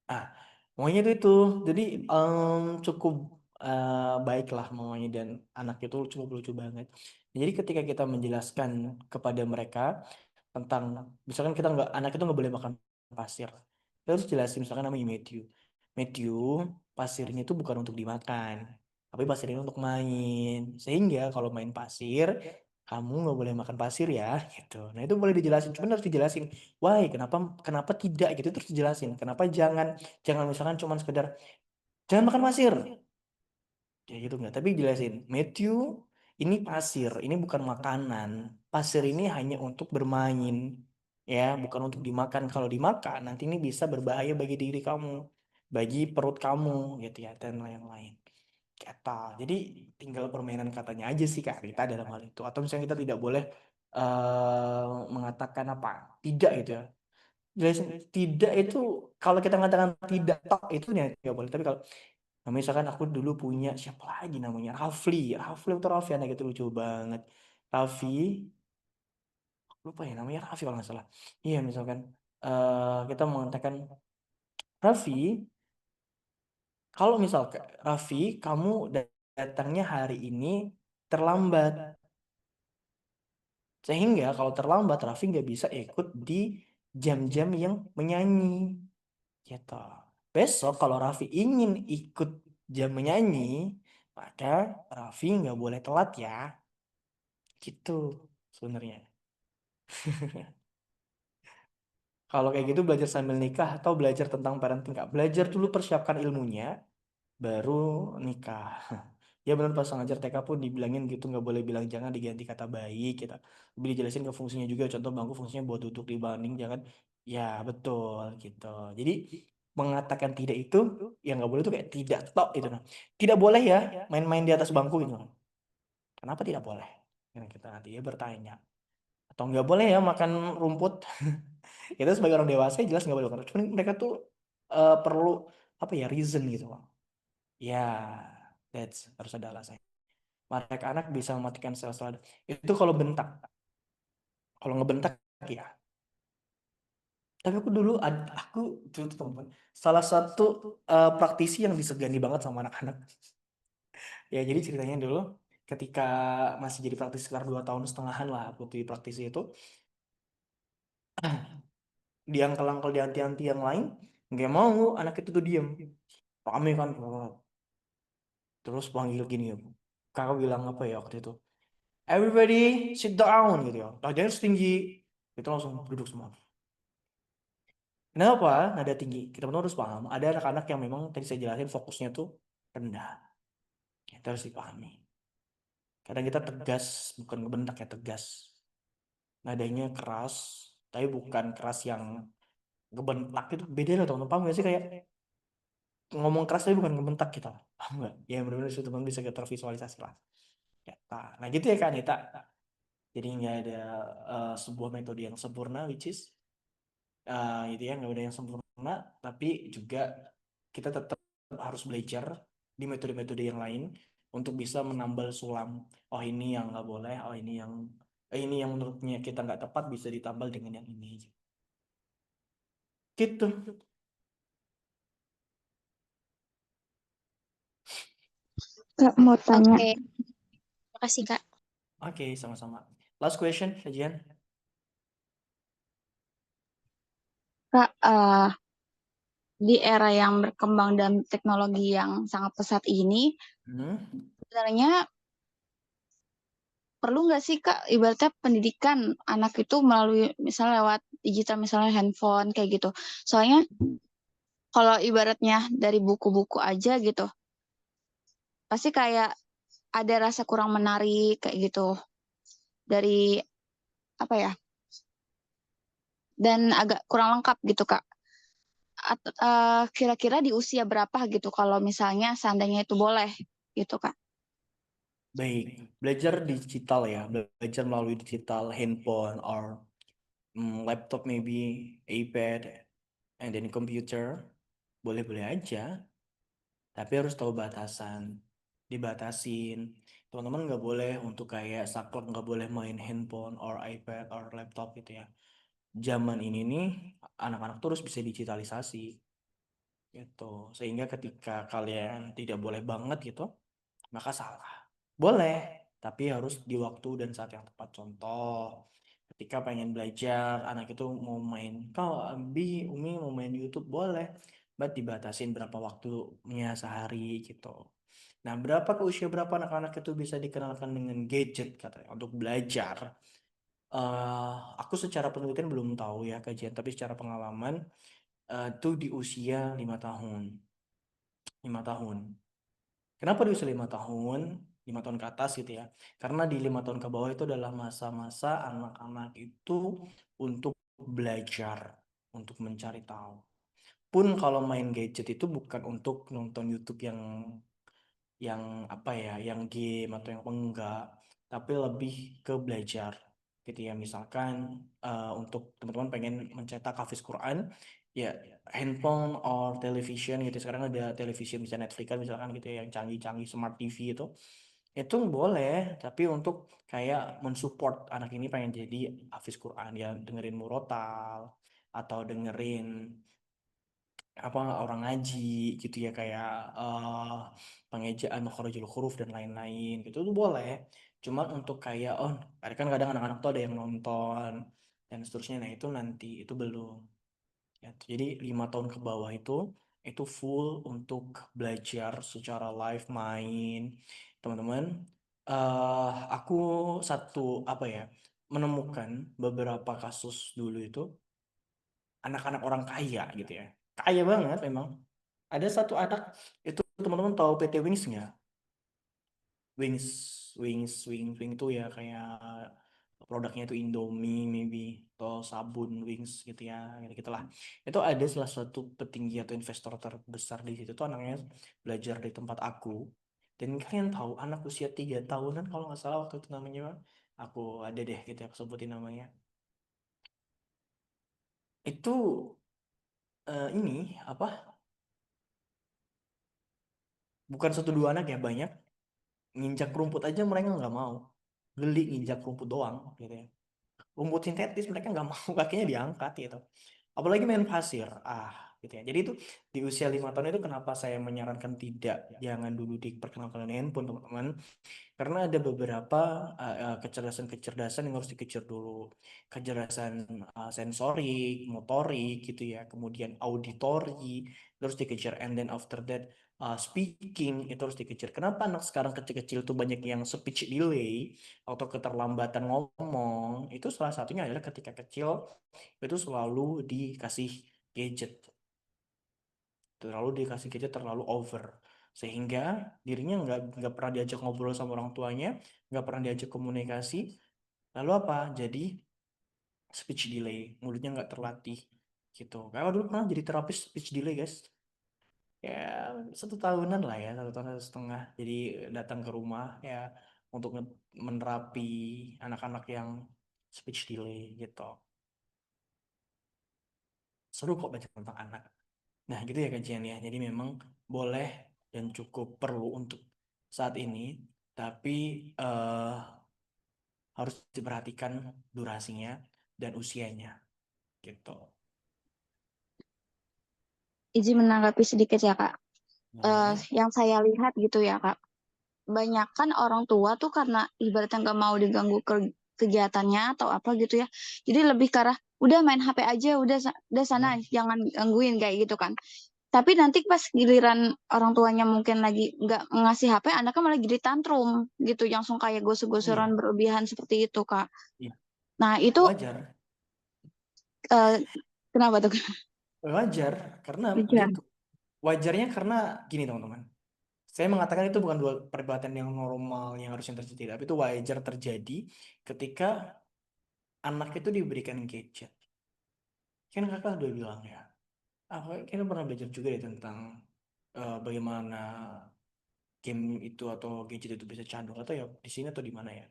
Ah, mamanya itu. Jadi cukup baik lah mamanya dan anak itu cukup lucu banget. Jadi ketika kita menjelaskan kepada mereka tentang, misalkan kita nggak, anak itu nggak boleh makan pasir, kita harus jelasin misalkan namanya Matthew. Matthew, pasirnya itu bukan untuk dimakan, tapi pasirnya untuk main. Sehingga kalau main pasir, kamu nggak boleh makan pasir ya, gitu. Nah itu boleh dijelasin, cuma harus dijelasin, why, kenapa kenapa tidak gitu, terus dijelasin. Kenapa jangan, misalkan cuma sekedar jangan makan pasir, kayak gitu nggak, tapi jelasin Matthew, ini pasir, ini bukan makanan. Pasir ini hanya untuk bermain, ya bukan untuk dimakan. Kalau dimakan nanti ini bisa berbahaya bagi diri kamu, bagi perut kamu, gitu ya, dan lain-lain kata. Jadi tinggal permainan katanya aja sih Kak Rita dalam hal itu. Atau misalnya kita tidak boleh mengatakan apa tidak gitu ya, jelasin tidak itu. Kalau kita mengatakan tidak tok itu ya nggak boleh. Tapi kalau, nah, misalkan aku dulu punya siapa lagi namanya, Rafli, atau Raffi, anak itu lucu banget. Raffi, lupa ya namanya, Raffi kalau nggak salah. Iya misalkan kita mengatakan Raffi, kalau misal Raffi, kamu datangnya hari ini terlambat, sehingga kalau terlambat Raffi nggak bisa ikut di jam-jam yang menyanyi. Gitu. Besok kalau Raffi ingin ikut jam menyanyi, maka Raffi nggak boleh telat ya. Gitu sebenarnya. Kalau kayak gitu belajar sambil nikah atau belajar tentang parenting, Kak. Belajar dulu, persiapkan ilmunya, baru nikah. Ya benar, pas ngajar TK pun dibilangin gitu, nggak boleh bilang jangan, diganti kata baik kita. Lebih dijelasin ke fungsinya juga, contoh bangku fungsinya buat duduk, dibanding jangan. Ya betul gitu. Jadi mengatakan tidak itu yang nggak boleh, itu kayak tidak tok itu nah. Tidak boleh ya main-main di atas bangku gitu kan. Kenapa tidak boleh? Karena kita nanti dia bertanya. Atau nggak boleh ya makan rumput. Kita sebagai orang dewasa jelas nggak boleh makan. Cuman mereka tuh perlu apa ya, reason gitu Bang. Ya, harus ada alasan. Mereka anak bisa mematikan sel-sel. Itu kalau bentak. Kalau ngebentak ya. Tapi aku dulu aku dulu tuh teman, salah satu praktisi yang disegani banget sama anak-anak. Ya jadi ceritanya dulu ketika masih jadi praktisi sekitar 2 tahun setengahan lah aku di praktisi itu, diangkel-angkel di anti-anti yang lain nggak mau anak itu tuh diem, rame kan. Terus panggil gini, kakak bilang apa ya waktu itu, everybody sit down gitu ya, nadanya setinggi itu, langsung duduk semua. Kenapa nada tinggi? Kita pun harus paham ada anak-anak yang memang tadi saya jelasin fokusnya tuh rendah, kita harus dipahami. Kadang kita tegas, bukan ngebentak ya, tegas. Nadanya keras, tapi bukan keras yang ngebentak itu beda loh teman-teman. Paham gak sih kayak ngomong keras tapi bukan ngebentak kita. Paham gak? Ya benar-benar itu teman bisa kita visualisasi lah. Ya, nah gitu ya Kak Anita. Jadi nggak ada sebuah metode yang sempurna, which is gitu ya, nggak ada yang sempurna, tapi juga kita tetap harus belajar di metode-metode yang lain untuk bisa menambal sulam. Oh ini yang nggak boleh, oh ini yang menurutnya kita nggak tepat bisa ditambal dengan yang ini. Gitu. Kak mau tanya, Oke, makasih Kak. Oke, sama-sama. Last question, Sajian. Kak, di era yang berkembang dan teknologi yang sangat pesat ini, sebenarnya perlu nggak sih Kak, ibaratnya pendidikan anak itu melalui misalnya lewat digital, misalnya handphone kayak gitu. Soalnya kalau ibaratnya dari buku-buku aja gitu, pasti kayak ada rasa kurang menarik kayak gitu dari apa ya, dan agak kurang lengkap gitu Kak. Kira-kira di usia berapa gitu kalau misalnya seandainya itu boleh gitu Kak? Baik, belajar digital ya, belajar melalui digital, handphone, or laptop maybe, iPad, and then computer, boleh-boleh aja. Tapi harus tahu batasan, dibatasin. Teman-teman nggak boleh untuk kayak saklek, nggak boleh main handphone or iPad or laptop gitu ya. Zaman ini nih anak-anak terus bisa digitalisasi gitu. Sehingga ketika kalian tidak boleh banget gitu, maka salah. Boleh, tapi harus di waktu dan saat yang tepat. Contoh, ketika pengen belajar, anak itu mau main, kau Abi, Umi mau main YouTube, boleh. But dibatasin berapa waktunya sehari gitu. Nah, berapa ke usia berapa anak-anak itu bisa dikenalkan dengan gadget katanya untuk belajar? Aku secara penelitian belum tahu ya kajian, tapi secara pengalaman itu di usia 5 tahun. 5 tahun. Kenapa di usia 5 tahun? 5 tahun ke atas gitu ya. Karena di 5 tahun ke bawah itu adalah masa-masa anak-anak itu untuk belajar, untuk mencari tahu. Pun kalau main gadget itu bukan untuk nonton YouTube yang apa ya, yang game atau yang enggak, tapi lebih ke belajar gitu ya. Misalkan untuk teman-teman pengen mencetak hafiz Quran, ya handphone or television gitu. Sekarang ada television bisa Netflix kan misalkan gitu ya, yang canggih-canggih smart TV itu boleh, tapi untuk kayak mensupport anak ini pengen jadi hafiz Quran ya, dengerin murotal atau dengerin apa orang ngaji gitu ya, kayak pengejaan makhrajul huruf dan lain-lain gitu tuh boleh. Cuma untuk kayak ada kan kadang anak-anak tuh ada yang nonton dan seterusnya, nah itu nanti itu belum ya. Jadi 5 tahun ke bawah itu full untuk belajar secara live, main teman-teman. Aku satu apa ya, menemukan beberapa kasus dulu itu anak-anak orang kaya gitu ya, kaya banget memang. Ada satu anak itu, teman-teman tahu PT Wings nggak? Wings, Wings itu ya kayak produknya itu Indomie maybe, atau sabun Wings gitu ya, gitu gitulah. Itu ada salah satu petinggi atau investor terbesar di situ tuh anaknya belajar di tempat aku. Dan kalian tahu anak usia 3 tahunan kalau nggak salah waktu itu namanya Bang. Aku ada deh gitu ya, aku sebutin namanya. Itu ini apa? Bukan satu dua anak ya, banyak. Nginjak rumput aja mereka nggak mau, geli nginjak rumput doang gitu ya. Rumput sintetis mereka nggak mau, kakinya diangkat gitu, apalagi main pasir gitu ya. Jadi itu di usia 5 tahun itu kenapa saya menyarankan tidak, jangan dulu diperkenalkan dengan handphone teman-teman. Karena ada beberapa kecerdasan-kecerdasan yang harus dikejar dulu. Kecerdasan sensorik, motorik gitu ya, kemudian auditori terus dikejar, and then after that speaking itu harus dikejar. Kenapa anak sekarang kecil-kecil tuh banyak yang speech delay atau keterlambatan ngomong? Itu salah satunya adalah ketika kecil itu selalu dikasih gadget, terlalu dikasih gadget, terlalu over, sehingga dirinya nggak pernah diajak ngobrol sama orang tuanya, nggak pernah diajak komunikasi. Lalu apa? Jadi speech delay, mulutnya nggak terlatih gitu. Kalau dulu pernah jadi terapis speech delay guys, ya 1 tahunan lah ya, 1 tahun 1,5. Jadi datang ke rumah ya untuk menerapi anak-anak yang speech delay gitu. Seru kok baca tentang anak. Nah gitu ya kajian ya. Jadi memang boleh dan cukup perlu untuk saat ini, tapi eh, harus diperhatikan durasinya dan usianya gitu. Izin menanggapi sedikit ya Kak. Boleh. Yang saya lihat gitu ya Kak, banyakan orang tua tuh karena ibaratnya nggak mau diganggu kegiatannya atau apa gitu ya. Jadi lebih ke arah udah main HP aja, udah sana Nah, jangan gangguin kayak gitu kan. Tapi nanti pas giliran orang tuanya mungkin lagi nggak ngasih HP, anaknya malah jadi tantrum gitu, langsung kayak gosor-gosoran iya, berlebihan seperti itu Kak. iya, Nah itu wajar, eh, kenapa tuh Kak? wajar karena Wajar. gitu. Wajarnya karena gini teman-teman. Saya mengatakan itu bukan dua perbuatan yang normal yang harusnya terjadi, tapi itu wajar terjadi ketika anak itu diberikan gadget. Kan kakak udah bilang ya, aku kayaknya pernah belajar juga ya tentang bagaimana game itu atau gadget itu bisa candu, atau ya di sini atau di mana ya.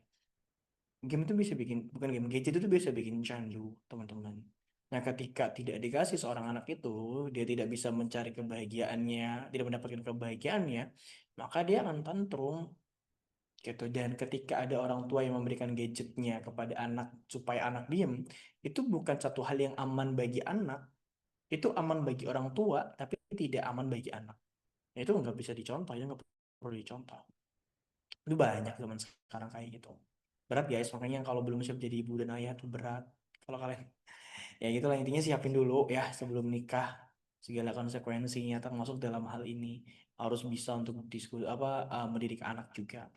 Game itu bisa bikin, bukan game, gadget itu bisa bikin candu, teman-teman. Nah, ketika tidak dikasih seorang anak itu, dia tidak bisa mencari kebahagiaannya, tidak mendapatkan kebahagiaannya, maka dia akan tantrum gitu. Dan ketika ada orang tua yang memberikan gadgetnya kepada anak supaya anak diem, itu bukan satu hal yang aman bagi anak, itu aman bagi orang tua, tapi tidak aman bagi anak. Nah, itu nggak bisa dicontoh, ya nggak perlu dicontoh. Itu banyak zaman sekarang kayak gitu. Berat guys, makanya kalau belum siap jadi ibu dan ayah tuh berat. Kalau kalian, ya gitulah intinya, siapin dulu ya sebelum nikah segala konsekuensinya, termasuk dalam hal ini harus bisa untuk diskusi apa, mendidik anak juga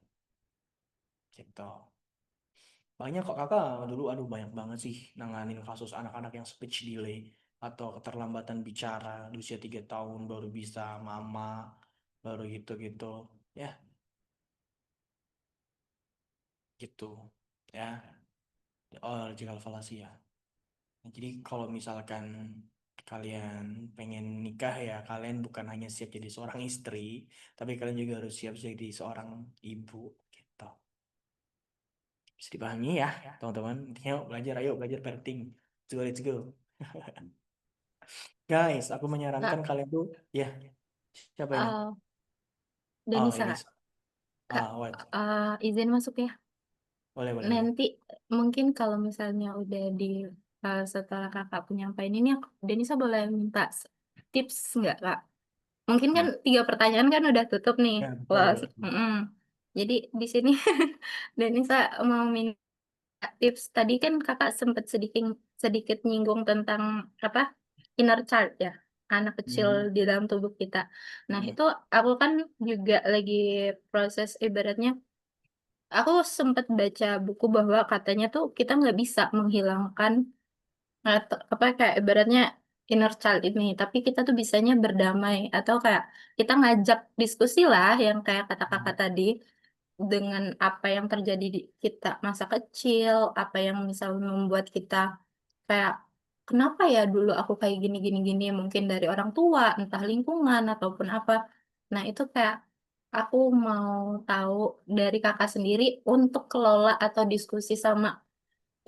gitu. Banyak kok kakak dulu, aduh banyak banget sih nanganin kasus anak-anak yang speech delay atau keterlambatan bicara di usia 3 tahun baru bisa mama, baru gitu-gitu ya, gitu ya. Oh, logical fallacy ya. Nah, jadi kalau misalkan kalian pengen nikah ya, kalian bukan hanya siap jadi seorang istri, tapi kalian juga harus siap jadi seorang ibu gitu. Bisa dipahami ya, teman-teman. Intinya belajar, ayo belajar parenting. Let's go, let's go. Guys, aku menyarankan Kak, kalian tuh, ya, siapa ini? uh, Oh, Danisa, ini. Kak. Kak, Ah, what? izin masuk ya. Boleh, boleh, boleh. Nanti mungkin kalau misalnya udah setelah kakak penyampaian ini, Danisa boleh minta tips nggak, Kak? Mungkin kan Hmm. 3 pertanyaan kan udah tutup nih. Ya, betul, Wah, betul. jadi di sini Danisa mau minta tips. Tadi kan kakak sempat sedikit sedikit nyinggung tentang apa, inner child ya, anak kecil Hmm. di dalam tubuh kita. Nah Hmm. itu aku kan juga lagi proses, ibaratnya aku sempat baca buku bahwa katanya tuh kita nggak bisa menghilangkan apa, kayak ibaratnya inner child ini, tapi kita tuh bisanya berdamai atau kayak kita ngajak diskusi lah, yang kayak kata kakak tadi, dengan apa yang terjadi di kita masa kecil, apa yang misalnya membuat kita kayak kenapa ya dulu aku kayak gini gini gini, mungkin dari orang tua, entah lingkungan ataupun apa. Nah, itu kayak aku mau tahu dari kakak sendiri untuk kelola atau diskusi sama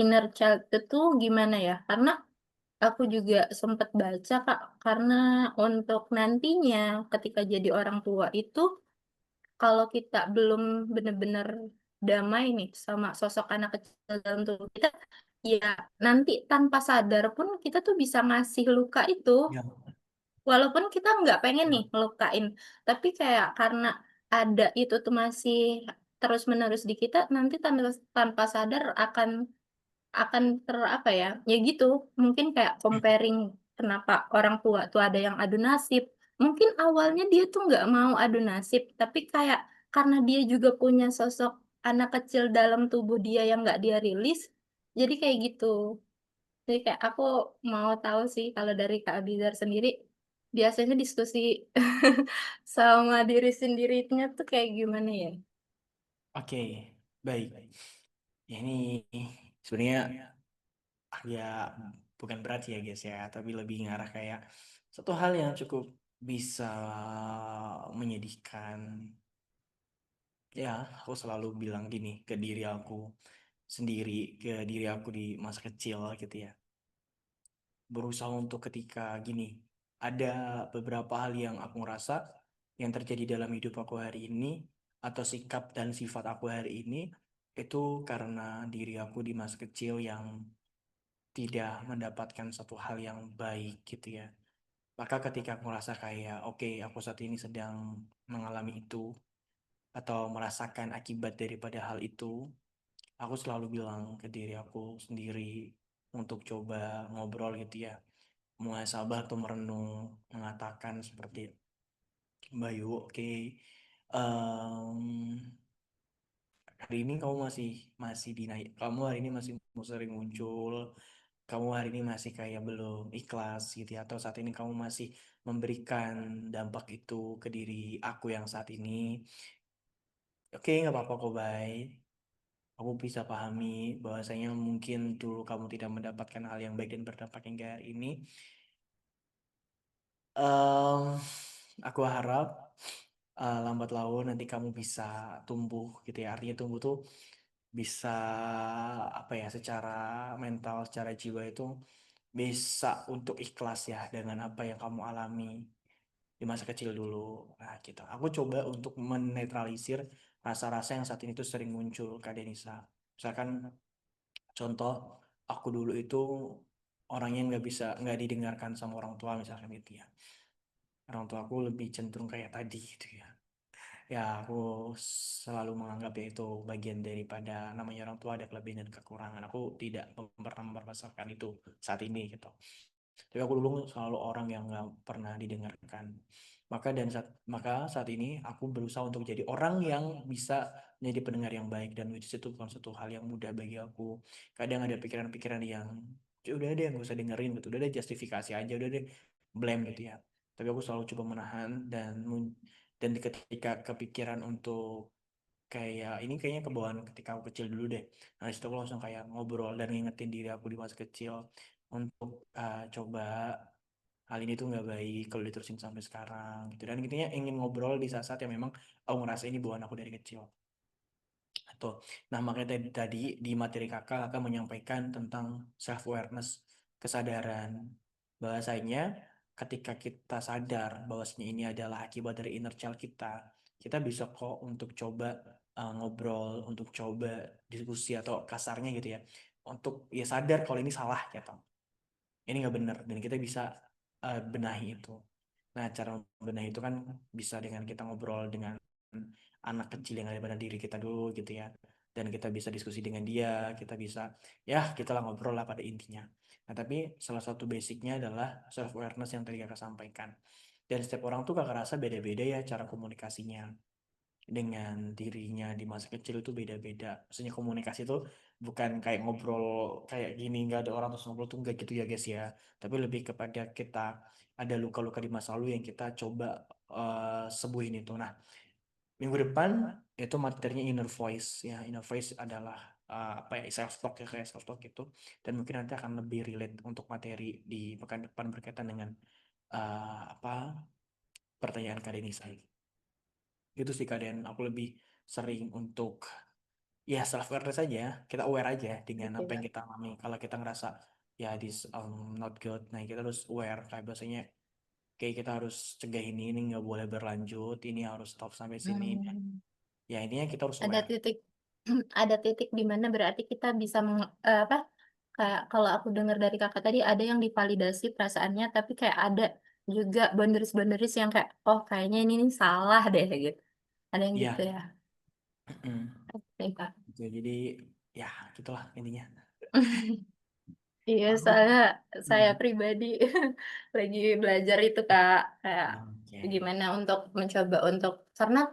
inner child itu gimana ya? Karena aku juga sempat baca Kak, karena untuk nantinya ketika jadi orang tua itu, kalau kita belum benar-benar damai nih sama sosok anak kecil dalam tubuh kita, ya nanti tanpa sadar pun kita tuh bisa ngasih luka itu, Ya. walaupun kita nggak pengen nih ngelukain, tapi kayak karena ada itu tuh masih terus-menerus di kita, nanti tanpa tanpa sadar akan apa ya, ya gitu, mungkin kayak comparing, kenapa orang tua tuh ada yang adu nasib, mungkin awalnya dia tuh nggak mau adu nasib, tapi kayak karena dia juga punya sosok anak kecil dalam tubuh dia yang nggak dia rilis, jadi kayak gitu. Jadi kayak aku mau tahu sih kalau dari Kak Abizar sendiri, biasanya diskusi sama diri sendirinya tuh kayak gimana ya? Oke, baik. Ya, ini sebenarnya agak bukan berat ya guys ya, tapi lebih ngarah kayak satu hal yang cukup bisa menyedihkan. Ya, aku selalu bilang gini ke diri aku sendiri, ke diri aku di masa kecil gitu ya. Berusaha untuk ketika gini, ada beberapa hal yang aku ngerasa yang terjadi dalam hidup aku hari ini atau sikap dan sifat aku hari ini itu karena diri aku di masa kecil yang tidak mendapatkan satu hal yang baik gitu ya. Maka ketika aku ngerasa kayak oke, aku saat ini sedang mengalami itu atau merasakan akibat daripada hal itu, aku selalu bilang ke diri aku sendiri untuk coba ngobrol gitu ya, muhasabah atau merenung, mengatakan seperti Bayu, oke, hari ini kamu masih masih dinaik, kamu hari ini masih sering muncul, kamu hari ini masih kayak belum ikhlas gitu ya, atau saat ini kamu masih memberikan dampak itu ke diri aku yang saat ini. Oke, nggak apa-apa kok, Bay. Aku bisa pahami bahwasanya mungkin dulu kamu tidak mendapatkan hal yang baik dan berdampak hingga hari ini. Em, aku harap lambat laun nanti kamu bisa tumbuh gitu ya. Artinya tumbuh tuh bisa apa ya, secara mental, secara jiwa itu bisa untuk ikhlas ya dengan apa yang kamu alami di masa kecil dulu. Nah, gitu. Aku coba untuk menetralisir rasa-rasa yang saat ini tuh sering muncul, Kak Denisa. Misalkan contoh, aku dulu itu orangnya nggak didengarkan sama orang tua misalkan gitu ya. Orang tua aku lebih cenderung kayak tadi gitu ya. Ya, aku selalu menganggap ya itu bagian daripada namanya orang tua, ada kelebihan dan kekurangan. Aku tidak pernah mempermasalahkan itu saat ini gitu. Tapi aku dulu selalu orang yang nggak pernah didengarkan. Maka saat ini aku berusaha untuk jadi orang yang bisa menjadi pendengar yang baik, dan which is itu bukan satu hal yang mudah bagi aku. Kadang ada pikiran-pikiran yang "Ya udah deh nggak usah dengerin gitu, udah deh justifikasi aja, udah deh blame gitu ya." Tapi aku selalu coba menahan dan ketika kepikiran untuk kayak ini kayaknya kebawaan ketika aku kecil dulu deh. Nah, disitu aku langsung kayak ngobrol dan ngingetin diri aku di masa kecil untuk coba hal ini tuh nggak baik kalau diterusin sampai sekarang gitu, dan intinya ingin ngobrol di saat-saat yang memang aku ngerasa ini bawaan aku dari kecil atau nah makanya tadi di materi kakak menyampaikan tentang self awareness, kesadaran bahwasanya ketika kita sadar bahwasanya ini adalah akibat dari inner child kita bisa kok untuk coba ngobrol, untuk coba diskusi atau kasarnya gitu ya, untuk ya sadar kalau ini salah gitu, ini nggak benar, dan kita bisa benahi itu. Nah, cara membenahi itu kan bisa dengan kita ngobrol dengan anak kecil yang ada pada diri kita dulu gitu ya, dan kita bisa diskusi dengan dia, kita bisa ya kita lah ngobrol lah pada intinya. Nah, tapi salah satu basicnya adalah self awareness yang tadi kakak sampaikan, dan setiap orang tuh kakak rasa beda-beda ya cara komunikasinya dengan dirinya di masa kecil itu beda-beda. Maksudnya komunikasi itu bukan kayak ngobrol kayak gini, nggak ada orang terus ngobrol tuh nggak gitu ya guys ya. Tapi lebih kepada kita ada luka-luka di masa lalu yang kita coba sembuhin itu. Nah, minggu depan itu materinya inner voice ya. Inner voice adalah apa ya, self talk ya, kayak self talk itu. Dan mungkin nanti akan lebih relate untuk materi di pekan depan berkaitan dengan apa pertanyaan Kak Denisa. Gitu sih Kak Den, aku lebih sering untuk ya self awareness aja, kita aware aja dengan Oke, apa yang Kak. kita alami. Kalau kita ngerasa ya this not good, nah kita harus aware kayak biasanya kayak kita harus cegah ini nggak boleh berlanjut, ini harus stop sampai sini. Hmm. Ya intinya kita harus Ada aware. titik ada titik di mana berarti kita bisa apa kayak kalau aku dengar dari kakak tadi ada yang divalidasi perasaannya tapi kayak ada juga boundaries-boundaries yang kayak oh kayaknya ini nih salah deh gitu. Ada yang gitu Iya. ya. Oke, Kak. Gitu, jadi ya gitulah intinya. Iya, Aku soalnya saya hmm. pribadi lagi belajar itu Kak, kayak Oke. gimana untuk mencoba untuk karena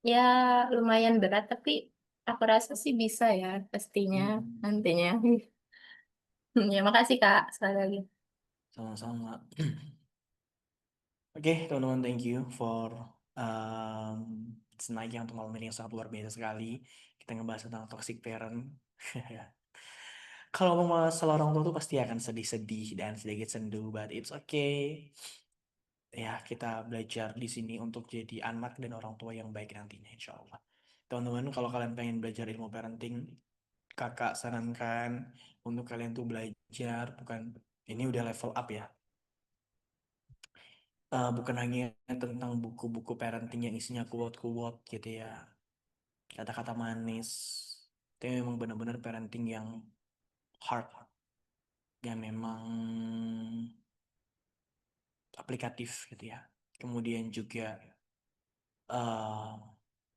ya lumayan berat tapi aku rasa sih bisa ya pastinya Hmm. nantinya. Ya makasih Kak sekali lagi. Sama-sama. Oke, teman-teman, thank you for tonight yang untuk malam ini yang sangat luar biasa sekali. Kita ngebahas tentang toxic parent. Kalau ngomong masalah orang tua tuh pasti akan sedih-sedih dan sedikit sendu, but it's okay. Ya, kita belajar di sini untuk jadi anak dan orang tua yang baik nantinya, insya Allah. Teman-teman, kalau kalian pengen belajar ilmu parenting, kakak sarankan untuk kalian tuh belajar, bukan ini udah level up ya. Bukan hanya tentang buku-buku parenting yang isinya quote-quote gitu ya, kata-kata manis. Tapi memang benar-benar parenting yang hard, yang memang aplikatif gitu ya. Kemudian juga eh,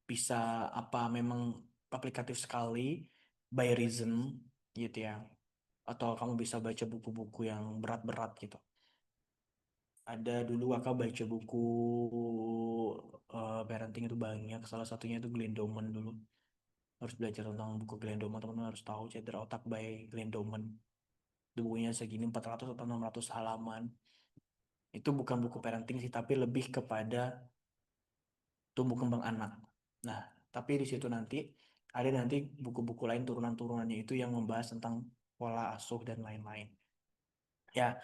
bisa apa memang aplikatif sekali by reason gitu ya. Atau kamu bisa baca buku-buku yang berat-berat gitu. Ada dulu kakak baca buku parenting itu banyak. Salah satunya itu Glenn Doman dulu. Harus belajar tentang buku Glenn Doman. Teman-teman harus tahu Cedera Otak by Glenn Doman. Itu bukunya segini 400 atau 600 halaman. Itu bukan buku parenting sih, tapi lebih kepada tumbuh kembang anak. Nah, tapi di situ nanti ada nanti buku-buku lain turunan-turunannya itu yang membahas tentang pola asuh dan lain-lain. Ya,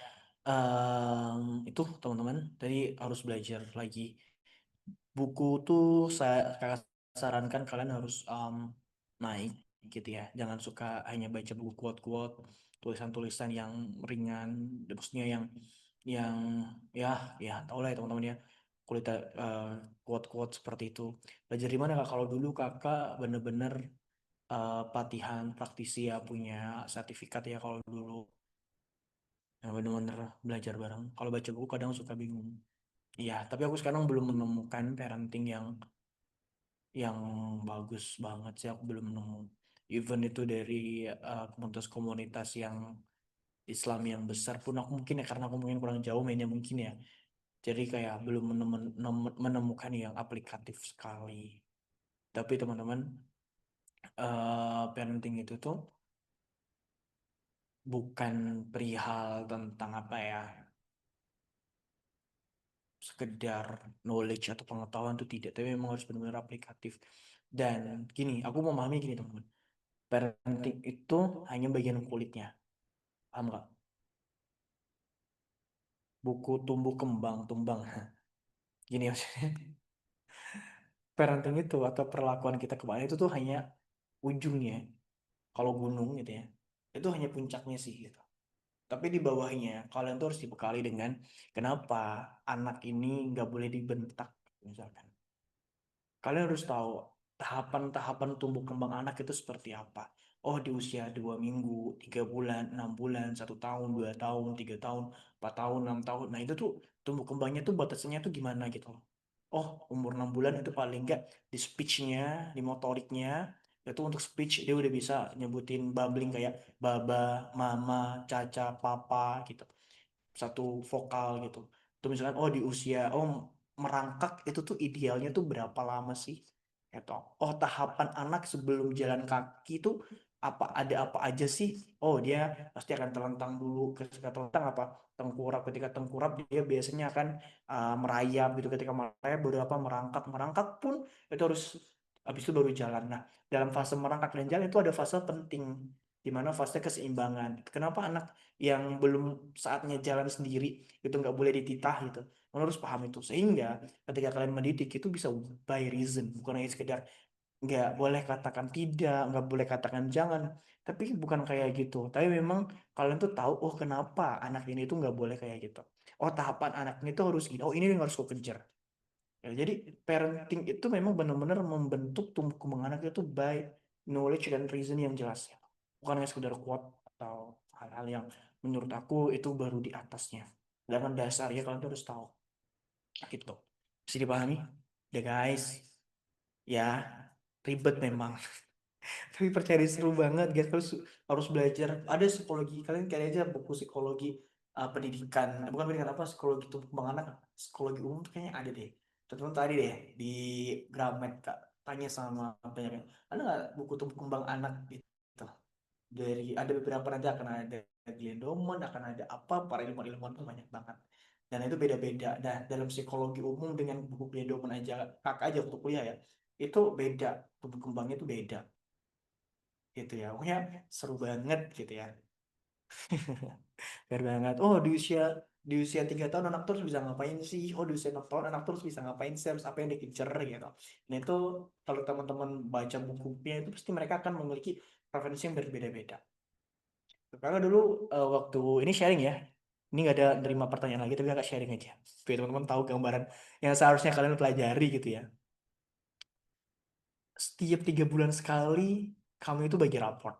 itu teman-teman tadi harus belajar lagi. Buku tuh saya kakak sarankan kalian harus naik gitu ya. Jangan suka hanya baca buku quote-quote, tulisan-tulisan yang ringan, maksudnya yang ya ya tau lah ya teman-teman ya. Kulit quote-quote seperti itu. Belajar di mana kak? Kalau dulu kakak bener-bener pelatihan praktisi ya, punya sertifikat ya kalau dulu. Yang bener-bener belajar bareng. Kalau baca buku kadang suka bingung. Iya, tapi aku sekarang belum menemukan parenting yang bagus banget sih, aku belum nemu. Even itu dari komunitas-komunitas yang Islam yang besar pun aku mungkin ya karena aku mungkin kurang jauh mainnya mungkin ya. Jadi kayak belum menemukan yang aplikatif sekali. Tapi teman-teman, parenting itu tuh bukan perihal tentang apa ya, sekedar knowledge atau pengetahuan itu tidak, tapi memang harus benar-benar aplikatif. Dan gini, aku memahami gini teman-teman, parenting itu hanya bagian kulitnya, paham nggak? Buku tumbuh kembang tumbang. Gini maksudnya, parenting itu atau perlakuan kita ke anak itu tuh hanya ujungnya. Kalau gunung gitu ya, itu hanya puncaknya sih gitu. Tapi di bawahnya kalian tuh harus dibekali dengan kenapa anak ini nggak boleh dibentak misalkan. Kalian harus tahu tahapan-tahapan tumbuh kembang anak itu seperti apa. Oh, di usia 2 minggu, 3 bulan, 6 bulan, 1 tahun, 2 tahun, 3 tahun, 4 tahun, 6 tahun. Nah itu tuh tumbuh kembangnya tuh batasannya tuh gimana gitu loh. Oh, umur 6 bulan itu paling enggak di speechnya, di motoriknya, itu untuk speech dia udah bisa nyebutin babbling kayak baba, mama, caca, papa gitu, satu vokal gitu. Tuh misalkan oh di usia merangkak itu tuh idealnya tuh berapa lama sih? Gitu. Oh tahapan anak sebelum jalan kaki tuh ada apa aja sih? Oh dia pasti akan telentang dulu. Ketika telentang apa? Tengkurap. Ketika tengkurap dia biasanya akan merayap gitu. Ketika merayap baru apa? Merangkak. Merangkak pun itu harus habis itu baru jalan. Nah dalam fase merangkak dan jalan itu ada fase penting, di mana fase keseimbangan. Kenapa anak yang belum saatnya jalan sendiri itu nggak boleh dititah gitu? Kalian harus paham itu sehingga ketika kalian mendidik itu bisa by reason, bukan hanya sekedar nggak boleh katakan tidak, nggak boleh katakan jangan, tapi bukan kayak gitu. Tapi memang kalian tuh tahu oh kenapa anak ini tuh nggak boleh kayak gitu. Oh tahapan anak ini tuh harus gini. Oh ini yang harus kau kejar. Ya, jadi parenting itu memang benar-benar membentuk tumbuh kembang anak itu by knowledge dan reason yang jelas ya. Bukan hanya sekedar quote atau hal-hal yang menurut aku itu baru di atasnya. Sedangkan dasarnya kalian tuh harus tahu gitu. Bisa dipahami? Ya guys, ya ribet memang. Tapi percaya diri seru banget guys. Harus belajar. Ada psikologi. Kalian cari aja buku psikologi pendidikan. Bukan pendidikan apa, psikologi tumbuh kembang anak. Psikologi umum tuh kayaknya ada deh. Teman-teman tadi deh di Gramet Kak, tanya sama banyak. Ada nggak buku tumbuh kembang anak gitu? Dari ada beberapa nanti akan ada Glenn Doman, akan ada apa para ilmuwan-ilmuwan tuh banyak banget. dan itu beda-beda. Nah, dalam psikologi umum dengan buku Blumen aja, kakak aja waktu kuliah ya, itu beda, tumbuh kembangnya itu beda, gitu ya. Pokoknya seru banget gitu ya. Fair banget. Oh, di usia 3 tahun anak terus bisa ngapain sih? Oh, di usia 6 tahun anak terus bisa ngapain sih? Harus apa yang dikejar gitu. Nah itu kalau teman-teman baca bukunya itu pasti mereka akan memiliki preferensi yang berbeda-beda. Kakak dulu waktu ini sharing ya. Ini nggak ada nerima pertanyaan lagi, tapi kakak sharing aja. Biar teman-teman tahu gambaran yang seharusnya kalian pelajari gitu ya. Setiap 3 bulan sekali kamu itu bagi raport.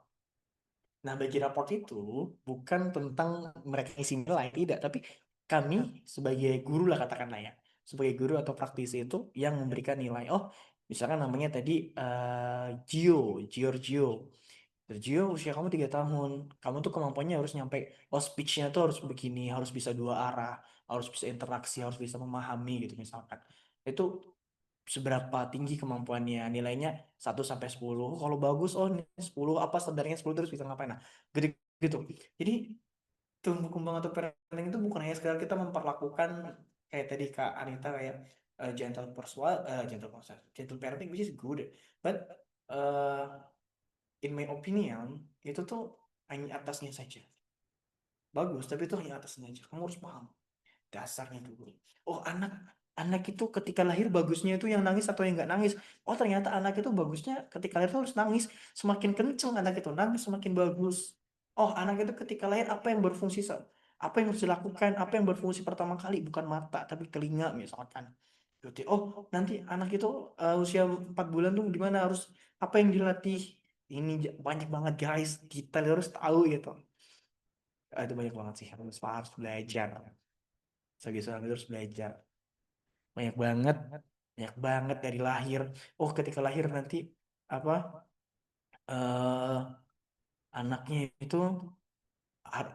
Nah, bagi raport itu bukan tentang mereka isi nilai, tidak, tapi kami sebagai guru lah katakanlah ya, sebagai guru atau praktisi itu yang memberikan nilai. Oh, misalkan namanya tadi Giorgio. Giorgio, usia kamu 3 tahun, kamu tuh kemampuannya harus nyampe, oh speech-nya tuh harus begini, harus bisa 2 arah, harus bisa interaksi, harus bisa memahami gitu misalkan. Itu seberapa tinggi kemampuannya, nilainya 1 sampai 10. Kalau bagus, oh ini 10, apa standarnya 10 terus bisa ngapain, nah gitu gitu. Jadi tumbuh kembang atau parenting itu bukan hanya sekedar kita memperlakukan kayak tadi Kak Anita kayak gentle parenting, which is good, but uh, in my opinion itu tuh hanya atasnya saja bagus, tapi itu hanya atasnya aja. Kamu harus paham dasarnya dulu. Oh, anak anak itu ketika lahir bagusnya itu yang nangis atau yang nggak nangis. Oh, ternyata anak itu bagusnya ketika lahir itu harus nangis. Semakin kenceng anak itu nangis semakin bagus. Oh, anak itu ketika lahir apa yang berfungsi, apa yang harus dilakukan, apa yang berfungsi pertama kali bukan mata tapi telinga misalkan. Berarti oh nanti anak itu usia 4 bulan tuh gimana, harus apa yang dilatih. Ini banyak banget guys, detail harus tahu gitu. Itu banyak banget sih, harus belajar. Sebagai seorang itu harus belajar banyak banget, banyak banget dari lahir. Oh, ketika lahir nanti apa eh anaknya itu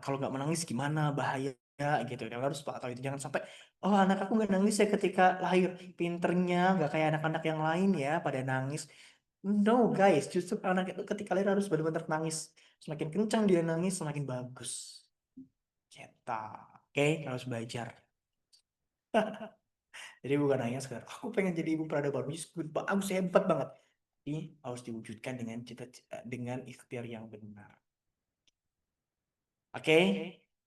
kalau nggak menangis gimana, bahaya gitu. Dan harus tahu itu, jangan sampai oh anak aku nggak nangis ya ketika lahir, pinternya nggak kayak anak-anak yang lain ya pada nangis. No guys, justru anak itu ketika lahir harus benar-benar nangis. Semakin kencang dia nangis semakin bagus. Cetak. Oke, harus belajar. Jadi bukan hanya sekedar aku pengen jadi ibu peradaban, which is good, bagus, hebat banget. Ini harus diwujudkan dengan dengan ikhtiar yang benar. Oke,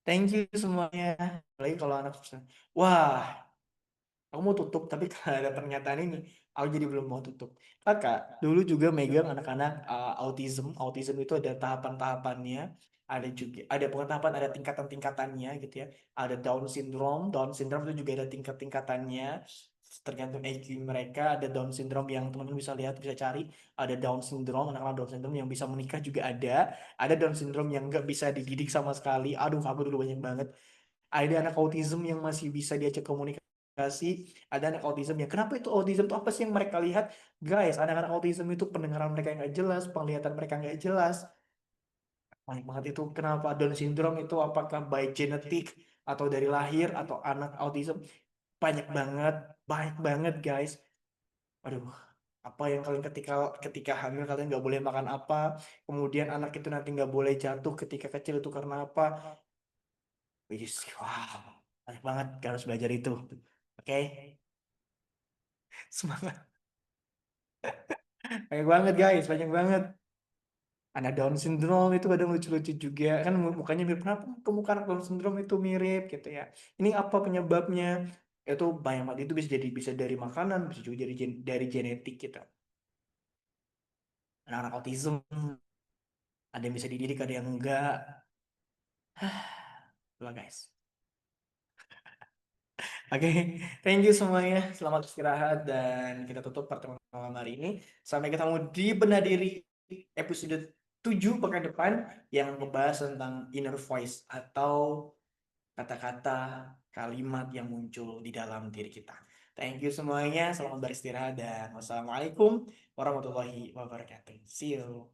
thank you semuanya. Lagi kalau anak susah. Wah, aku mau tutup, tapi kalau ada pernyataan ini, aku jadi belum mau tutup. Kakak dulu juga megang anak-anak autism. Autism itu ada tahapan-tahapannya, ada juga ada bukan tahapan, ada tingkatan-tingkatannya gitu ya. Ada Down syndrome. Down syndrome itu juga ada tingkat-tingkatannya. Tergantung IQ mereka. Ada Down syndrome yang teman-teman bisa lihat, bisa cari. Ada Down syndrome, anak-anak Down syndrome yang bisa menikah juga ada. Ada Down syndrome yang nggak bisa dididik sama sekali. Aduh, aku dulu banyak banget. Ada anak autism yang masih bisa diajak komunikasi, ada anak autism yang kenapa itu autism itu apa sih yang mereka lihat, guys, anak-anak autism itu pendengaran mereka nggak jelas, penglihatan mereka nggak jelas, banyak banget itu. Kenapa Down syndrome itu, apakah by genetik atau dari lahir atau anak autism, banyak banget, banyak banget guys. Aduh, apa yang kalian ketika ketika hamil kalian nggak boleh makan apa, kemudian anak itu nanti nggak boleh jatuh ketika kecil itu karena apa, which is wow, banyak banget, harus belajar itu. Oke, semangat. Banyak banget guys, banyak banget. Anak Down syndrome itu kadang lucu-lucu juga kan, mukanya mirip, kenapa ke muka anak Down syndrome itu mirip gitu ya. Ini apa penyebabnya? Itu banyak banget, itu bisa dari makanan, bisa juga dari genetik kita. Anak-anak autism ada yang bisa dididik, ada yang enggak. Itulah guys. Oke, thank you semuanya. Selamat istirahat dan kita tutup pertemuan malam hari ini. Sampai ketemu di Benadiri episode 7 pekan depan yang membahas tentang inner voice atau kata-kata, kalimat yang muncul di dalam diri kita. Thank you semuanya. Selamat beristirahat dan wassalamualaikum warahmatullahi wabarakatuh. See you.